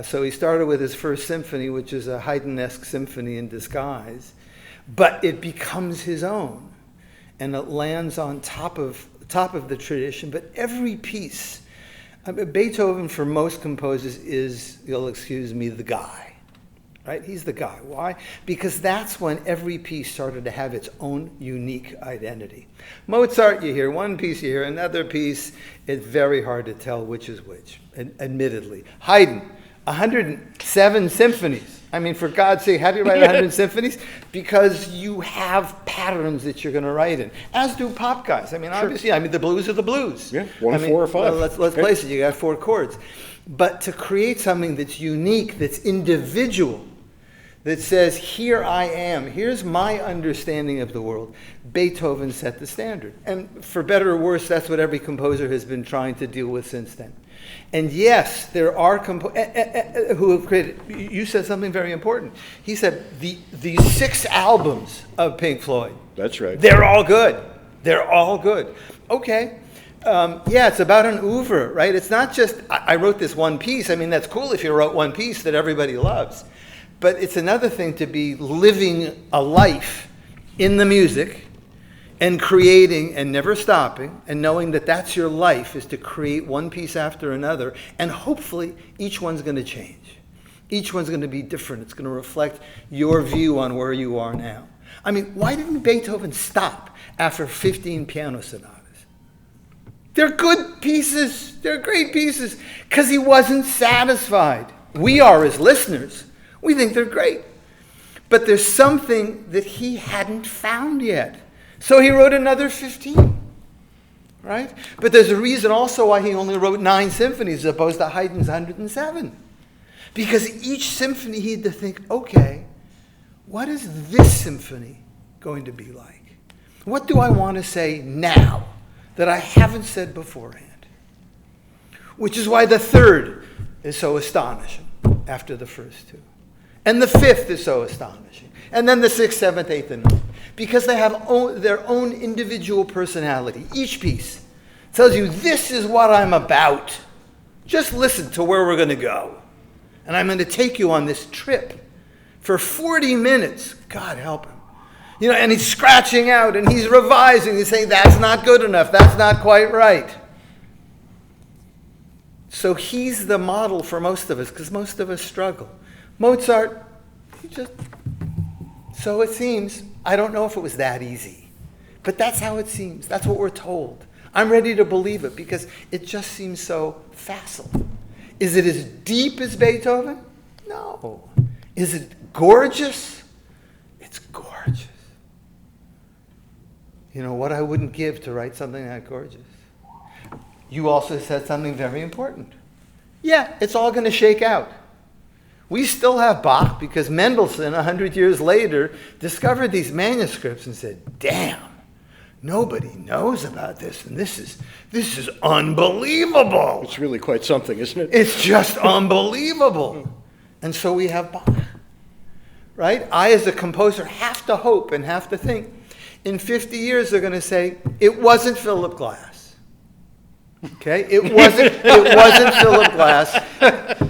So he started with his first symphony, which is a Haydn-esque symphony in disguise. But it becomes his own, and it lands on top of the tradition. But every piece, Beethoven for most composers is, you'll excuse me, the guy, right? He's the guy. Why? Because that's when every piece started to have its own unique identity. Mozart, you hear one piece, you hear another piece. It's very hard to tell which is which, admittedly. Haydn, 107 symphonies. I mean, for God's sake, how do you write 100 symphonies? Because you have patterns that you're going to write in, as do pop guys. I mean, obviously, the blues are the blues. Yeah, 1, 4, or 5. Well, let's place it. You got 4 chords. But to create something that's unique, that's individual, that says, here I am, here's my understanding of the world, Beethoven set the standard. And for better or worse, that's what every composer has been trying to deal with since then. And yes, there are composers who have created, you said something very important. He said the 6 albums of Pink Floyd. That's right. They're all good. They're all good. Okay. It's about an oeuvre, right? It's not just, I wrote this one piece. I mean, that's cool if you wrote one piece that everybody loves. But it's another thing to be living a life in the music, and creating and never stopping and knowing that that's your life, is to create one piece after another, and hopefully each one's going to change. Each one's going to be different. It's going to reflect your view on where you are now. I mean, why didn't Beethoven stop after 15 piano sonatas? They're good pieces. They're great pieces, because he wasn't satisfied. We are, as listeners, we think they're great. But there's something that he hadn't found yet. So he wrote another 15, right? But there's a reason also why he only wrote 9 symphonies as opposed to Haydn's 107. Because each symphony he had to think, okay, what is this symphony going to be like? What do I want to say now that I haven't said beforehand? Which is why the third is so astonishing after the first two. And the fifth is so astonishing. And then the sixth, seventh, eighth, and ninth. Because they have their own individual personality. Each piece tells you, this is what I'm about. Just listen to where we're going to go. And I'm going to take you on this trip for 40 minutes. God help him. You know, and he's scratching out and he's revising. He's saying, that's not good enough. That's not quite right. So he's the model for most of us, because most of us struggle. Mozart, so it seems. I don't know if it was that easy, but that's how it seems. That's what we're told. I'm ready to believe it because it just seems so facile. Is it as deep as Beethoven? No. Is it gorgeous? It's gorgeous. You know what I wouldn't give to write something that gorgeous. You also said something very important. Yeah, it's all going to shake out. We still have Bach because Mendelssohn, 100 years later, discovered these manuscripts and said, damn, nobody knows about this, and this is unbelievable. It's really quite something, isn't it? It's just unbelievable. And so we have Bach, right? I, as a composer, have to hope and have to think, in 50 years, they're going to say, it wasn't Philip Glass. Okay, it wasn't Philip Glass.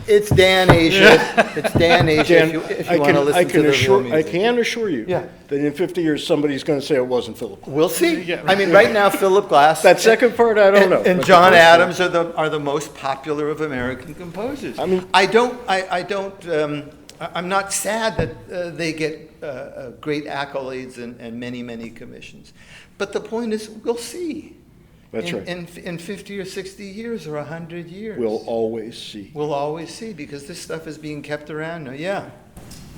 It's Dan Asia. It's Dan Asia. If you want to listen to the real music. I can assure you Yeah. that in 50 years somebody's going to say it wasn't Philip Glass. We'll see. I mean, right now, Philip Glass. That second part, I don't know. And But John the first Adams are the most popular of American composers. I mean, I'm not sad that they get great accolades and many, many commissions. But the point is, we'll see. That's right. In 50 or 60 years or 100 years. We'll always see. We'll always see, because this stuff is being kept around now. Yeah.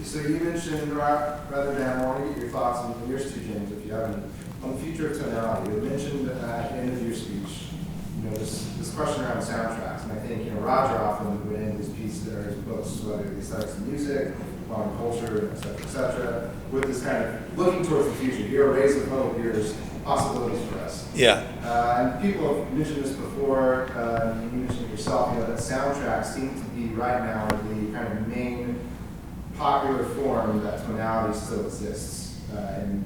So you mentioned, rather than, I want to get your thoughts on yours too, James, if you have any, on the future of tonality. You mentioned at the end of your speech, you know, this question around soundtracks, and I think, you know, Roger often would end his pieces or his books, whether the aesthetics of music, modern culture, et cetera, with this kind of looking towards the future. Here are rays of hope, here's possibilities for us. Yeah. And people have mentioned this before, you mentioned it yourself, you know, that soundtracks seem to be right now the kind of main popular form that tonality still exists in,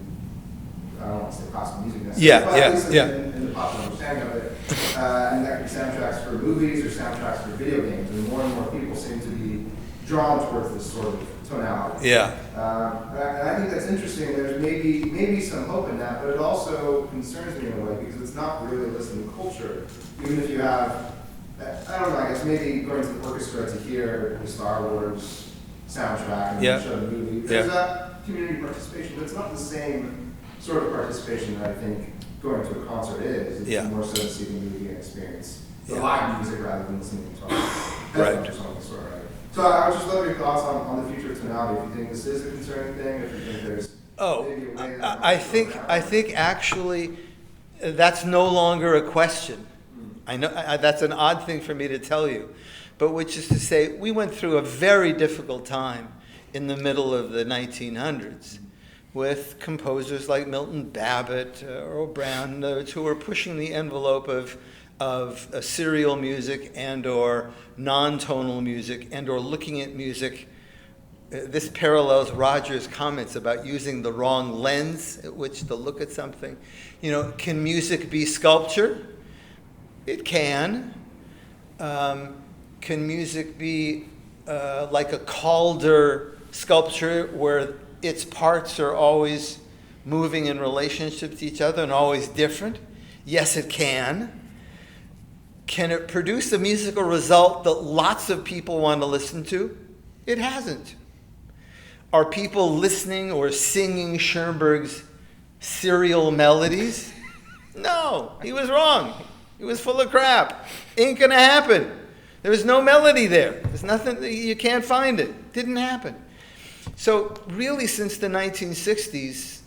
I don't want to say classical music necessarily, but at least in the popular understanding of it. And that could be soundtracks for movies or soundtracks for video games, and more people seem to be drawn towards this sort of tonality. Yeah. And I think that's interesting. There's maybe some hope in that, but it also concerns me in a way because it's not really a listening culture. Even if you have, I don't know, I guess maybe going to the orchestra to hear the Star Wars soundtrack and show the movie. There's that community participation, but it's not the same sort of participation that I think going to a concert is. It's more so to see the movie and experience the live music rather than listening to it. Right. Just on the sort of, right? So I would just love your thoughts on the future of tonality. If you think this is a concerning thing, if you think there's maybe a way that I think actually that's no longer a question. I know that's an odd thing for me to tell you, but which is to say, we went through a very difficult time in the middle of the 1900s with composers like Milton Babbitt, Earl Brown, and others who were pushing the envelope of serial music and or non-tonal music and or looking at music. This parallels Roger's comments about using the wrong lens at which to look at something. You know, can music be sculpture? It can. Can music be like a Calder sculpture where its parts are always moving in relationship to each other and always different? Yes, it can. Can it produce a musical result that lots of people want to listen to? It hasn't. Are people listening or singing Schoenberg's serial melodies? No, he was wrong. He was full of crap. Ain't gonna happen. There was no melody there. There's nothing, you can't find it. Didn't happen. So really since the 1960s,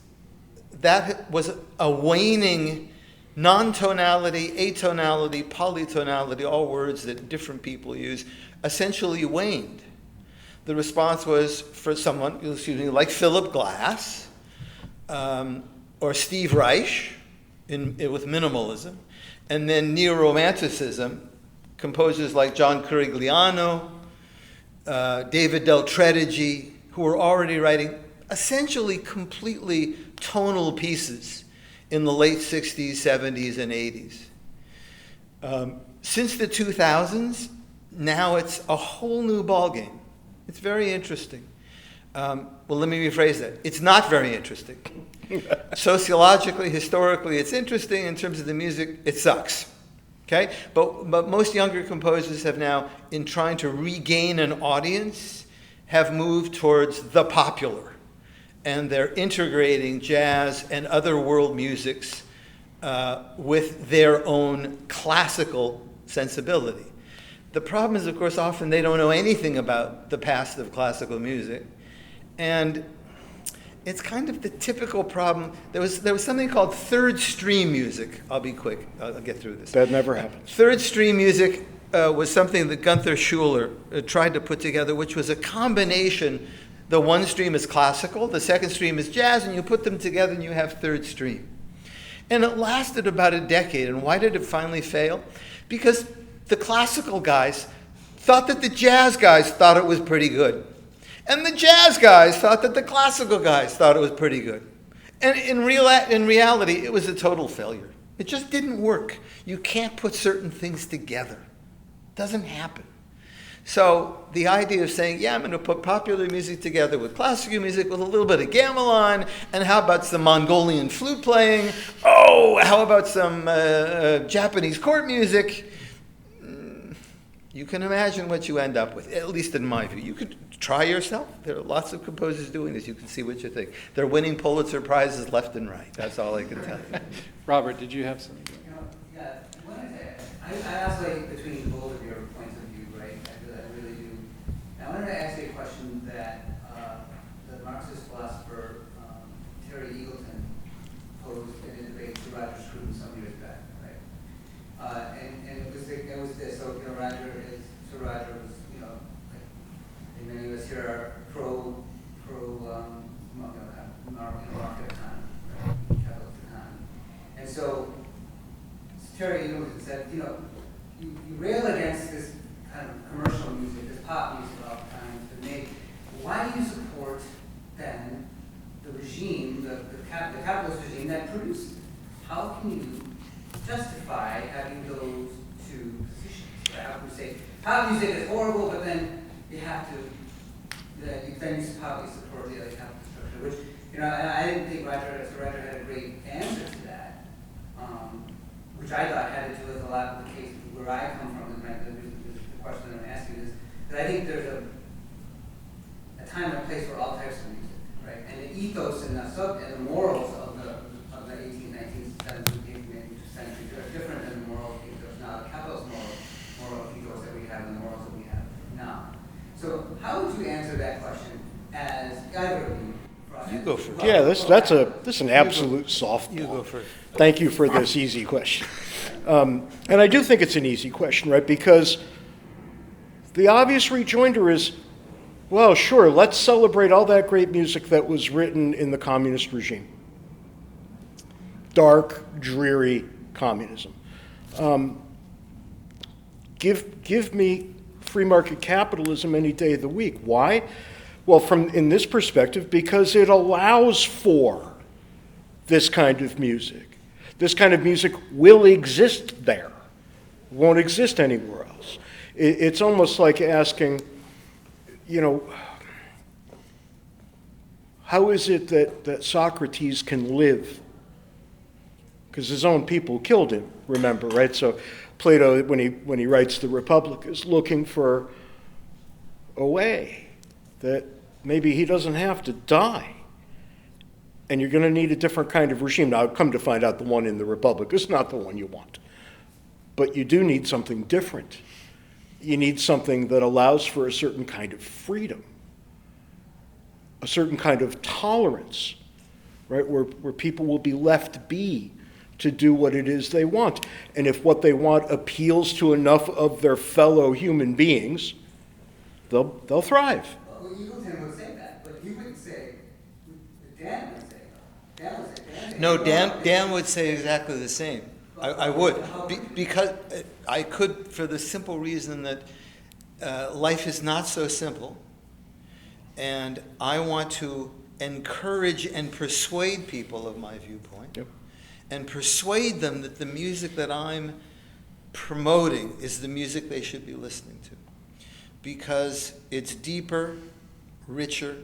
that was a waning non-tonality, atonality, polytonality, all words that different people use, essentially waned. The response was for someone, like Philip Glass, or Steve Reich with minimalism, and then neo-romanticism, composers like John Corigliano, David Del Tredici, who were already writing essentially completely tonal pieces in the late 60s, 70s, and 80s. Since the 2000s, now it's a whole new ballgame. It's very interesting. Well, let me rephrase that. It's not very interesting. Sociologically, historically, it's interesting. In terms of the music, it sucks. Okay? But most younger composers have now, in trying to regain an audience, have moved towards the popular. And they're integrating jazz and other world musics with their own classical sensibility. The problem is, of course, often they don't know anything about the past of classical music. And it's kind of the typical problem. There was something called third stream music. I'll be quick. I'll get through this. That never happens. Third stream music was something that Gunther Schuller tried to put together, which was a combination. The one stream is classical, the second stream is jazz, and you put them together and you have third stream. And it lasted about a decade. And why did it finally fail? Because the classical guys thought that the jazz guys thought it was pretty good. And the jazz guys thought that the classical guys thought it was pretty good. And in reality, it was a total failure. It just didn't work. You can't put certain things together. It doesn't happen. So the idea of saying, yeah, I'm going to put popular music together with classical music with a little bit of gamelan, and how about some Mongolian flute playing? Oh, how about some Japanese court music? You can imagine what you end up with, at least in my view. You could try yourself. There are lots of composers doing this. You can see what you think. They're winning Pulitzer Prizes left and right. That's all I can tell you. Robert, did you have something? Yeah, I oscillate between both of your points of view, right? I really do. I wanted to ask you a question that the Marxist philosopher Terry Eagleton posed in a debate to Roger Scruton some years back, right? And it was this. So Roger was, like many of us here are pro market economy, right? Capitalist economy. And so Terry Eagleton said, you rail against this kind of commercial music, this pop music all the time, but why do you support then the regime, the capitalist regime that produced it? How can you justify having those two positions? Right? How can you say pop music is horrible, but then you have to, then you probably support the other capitalist structure, which, and I didn't think Roger had a great answer to that, which I thought had to do with a lot of the case where I come from, and the question that I'm asking is that I think there's a time and a place for all types of music, right? And the ethos and the morals of the 18th, 19th, 17th, 18th century are different than the moral ethos now, the capitalist moral ethos that we have and the morals that we have now. So how would you answer that question as either of you? You go first. Yeah, that's an absolute softball. You go first. Thank you for this easy question. And I do think it's an easy question, right? Because the obvious rejoinder is, well, sure, let's celebrate all that great music that was written in the communist regime. Dark, dreary communism. Give me free market capitalism any day of the week. Why? Well, in this perspective, because it allows for this kind of music. This kind of music will exist there, won't exist anywhere else. It's almost like asking, How is it that Socrates can live? Because his own people killed him, remember, right? So Plato, when he writes the Republic, is looking for a way that maybe he doesn't have to die. And you're going to need a different kind of regime. Now, I've come to find out the one in the Republic is not the one you want. But you do need something different. You need something that allows for a certain kind of freedom, a certain kind of tolerance, right? Where people will be left be to do what it is they want. And if what they want appeals to enough of their fellow human beings, they'll thrive. Well, Eagleton would say that, but he wouldn't say, Dan would say, No, Dan would say exactly the same. I would, because I could, for the simple reason that life is not so simple, and I want to encourage and persuade people of my viewpoint, Yep. and persuade them that the music that I'm promoting is the music they should be listening to, because it's deeper, richer,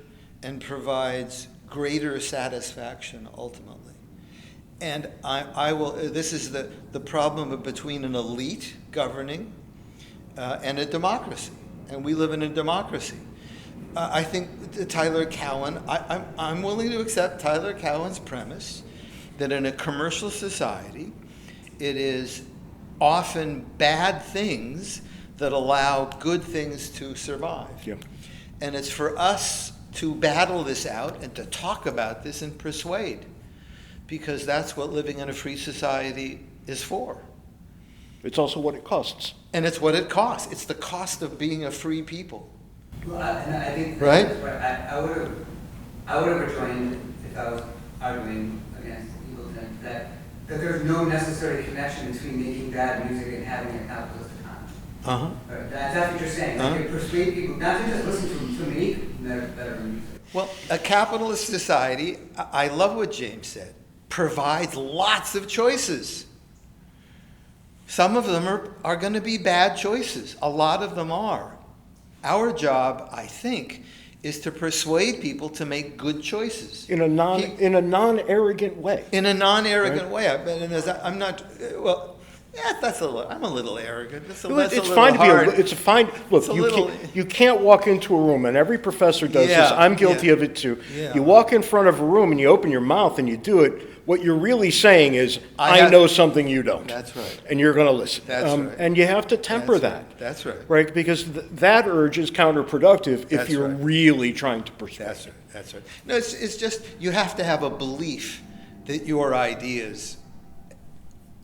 and provides greater satisfaction ultimately. And I will. This is the problem between an elite governing and a democracy, and we live in a democracy. I think Tyler Cowen. I'm willing to accept Tyler Cowen's premise that in a commercial society, it is often bad things that allow good things to survive. Yeah. And it's for us to battle this out and to talk about this and persuade, because that's what living in a free society is for. It's also what it costs. And it's what it costs. It's the cost of being a free people. Well, and I think Right? I would have rejoined if I was arguing against Eagleton that there's no necessary connection between making bad music and having a capitalist economy. Uh-huh. Right? That's what you're saying. Like, you persuade people not to just listen to make better music. Well, a capitalist society, I love what James said, provides lots of choices. Some of them are going to be bad choices. A lot of them are. Our job, I think, is to persuade people to make good choices. In a non-arrogant way. In a non-arrogant way. I'm not, well, yeah, I'm a little arrogant. It's Fine to be you can't walk into a room, and every professor does this. I'm guilty of it too. Yeah. You walk in front of a room and you open your mouth and you do it. What you're really saying is, I know something you don't. That's right. And you're going to listen. That's right. And you have to temper that. That's right. Right? Because that urge is counterproductive if That's you're right. really trying to persuade. That's right. That's right. No, it's just you have to have a belief that your ideas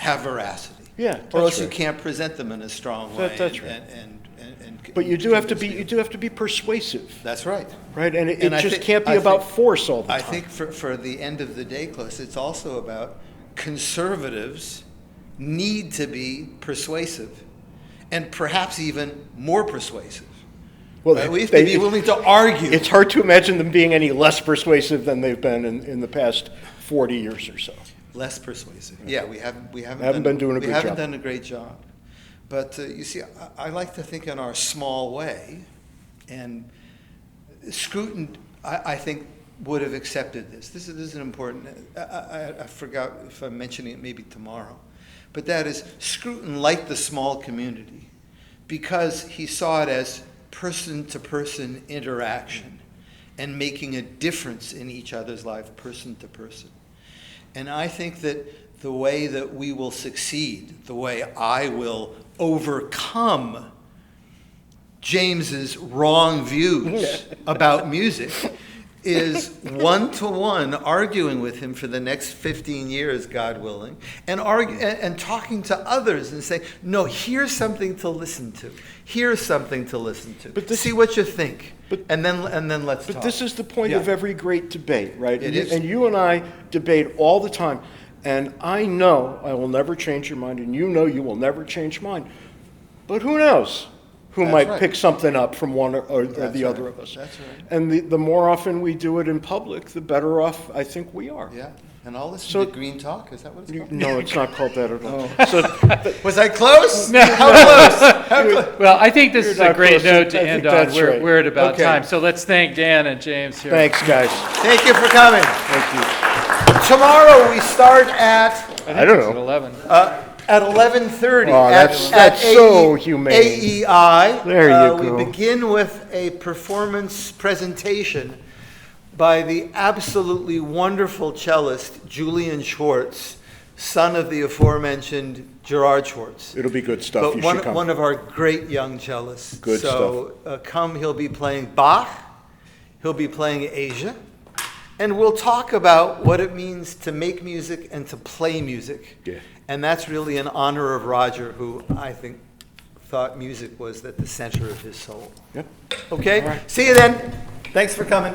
have veracity. Yeah, or else right. you can't present them in a strong way. That's right. But and you do have to be persuasive. That's right. Right, and it I just think- can't be I about think- force all the time. I think for the end of the day, Close, it's also about conservatives need to be persuasive, and perhaps even more persuasive. Well, Right? We have to be willing to argue. It's hard to imagine them being any less persuasive than they've been in the past 40 years or so. Less persuasive. Yeah, we haven't been doing a good We haven't job. done a great job. But you see, I like to think in our small way, and Scruton, I think, would have accepted this. This is an important. I forgot if I'm mentioning it maybe tomorrow, but that is Scruton liked the small community because he saw it as person-to-person interaction and making a difference in each other's life, person to person. And I think that the way that we will succeed, the way I will overcome James's wrong views about music, is one-to-one arguing with him for the next 15 years, God willing, and talking to others and saying, no, here's something to listen to. Here's something to listen to. See what you think. And then let's talk. But this is the point of every great debate, right? It is. And you and I debate all the time. And I know I will never change your mind, and you know you will never change mine. But who knows? who That's might right. pick something up from one or That's the other right. of us. That's right. And the more often we do it in public, the better off I think we are. Yeah, and I'll listen So- to Green Talk, is that what it's called? No, it's not called that at all. So, Was I close? Well, I think this You're is a not great close. note to I think end on. that's We're, right. we're at about Okay. time. So let's thank Dan and James here. thanks, guys. Thank you for coming. Thank you. Tomorrow we start at I don't It's at know. 11. at 11:30. Oh, that's so humane. AEI. There you go. We begin with a performance presentation by the absolutely wonderful cellist Julian Schwartz, son of the aforementioned Gerard Schwartz. It'll be good stuff. But You one, should come. one of our great young cellists. Good so, come, he'll be playing Bach, he'll be playing Asia, and we'll talk about what it means to make music and to play music. Yeah. And that's really in honor of Roger, who I think thought music was at the center of his soul. Yep. Okay? See you then. Thanks for coming.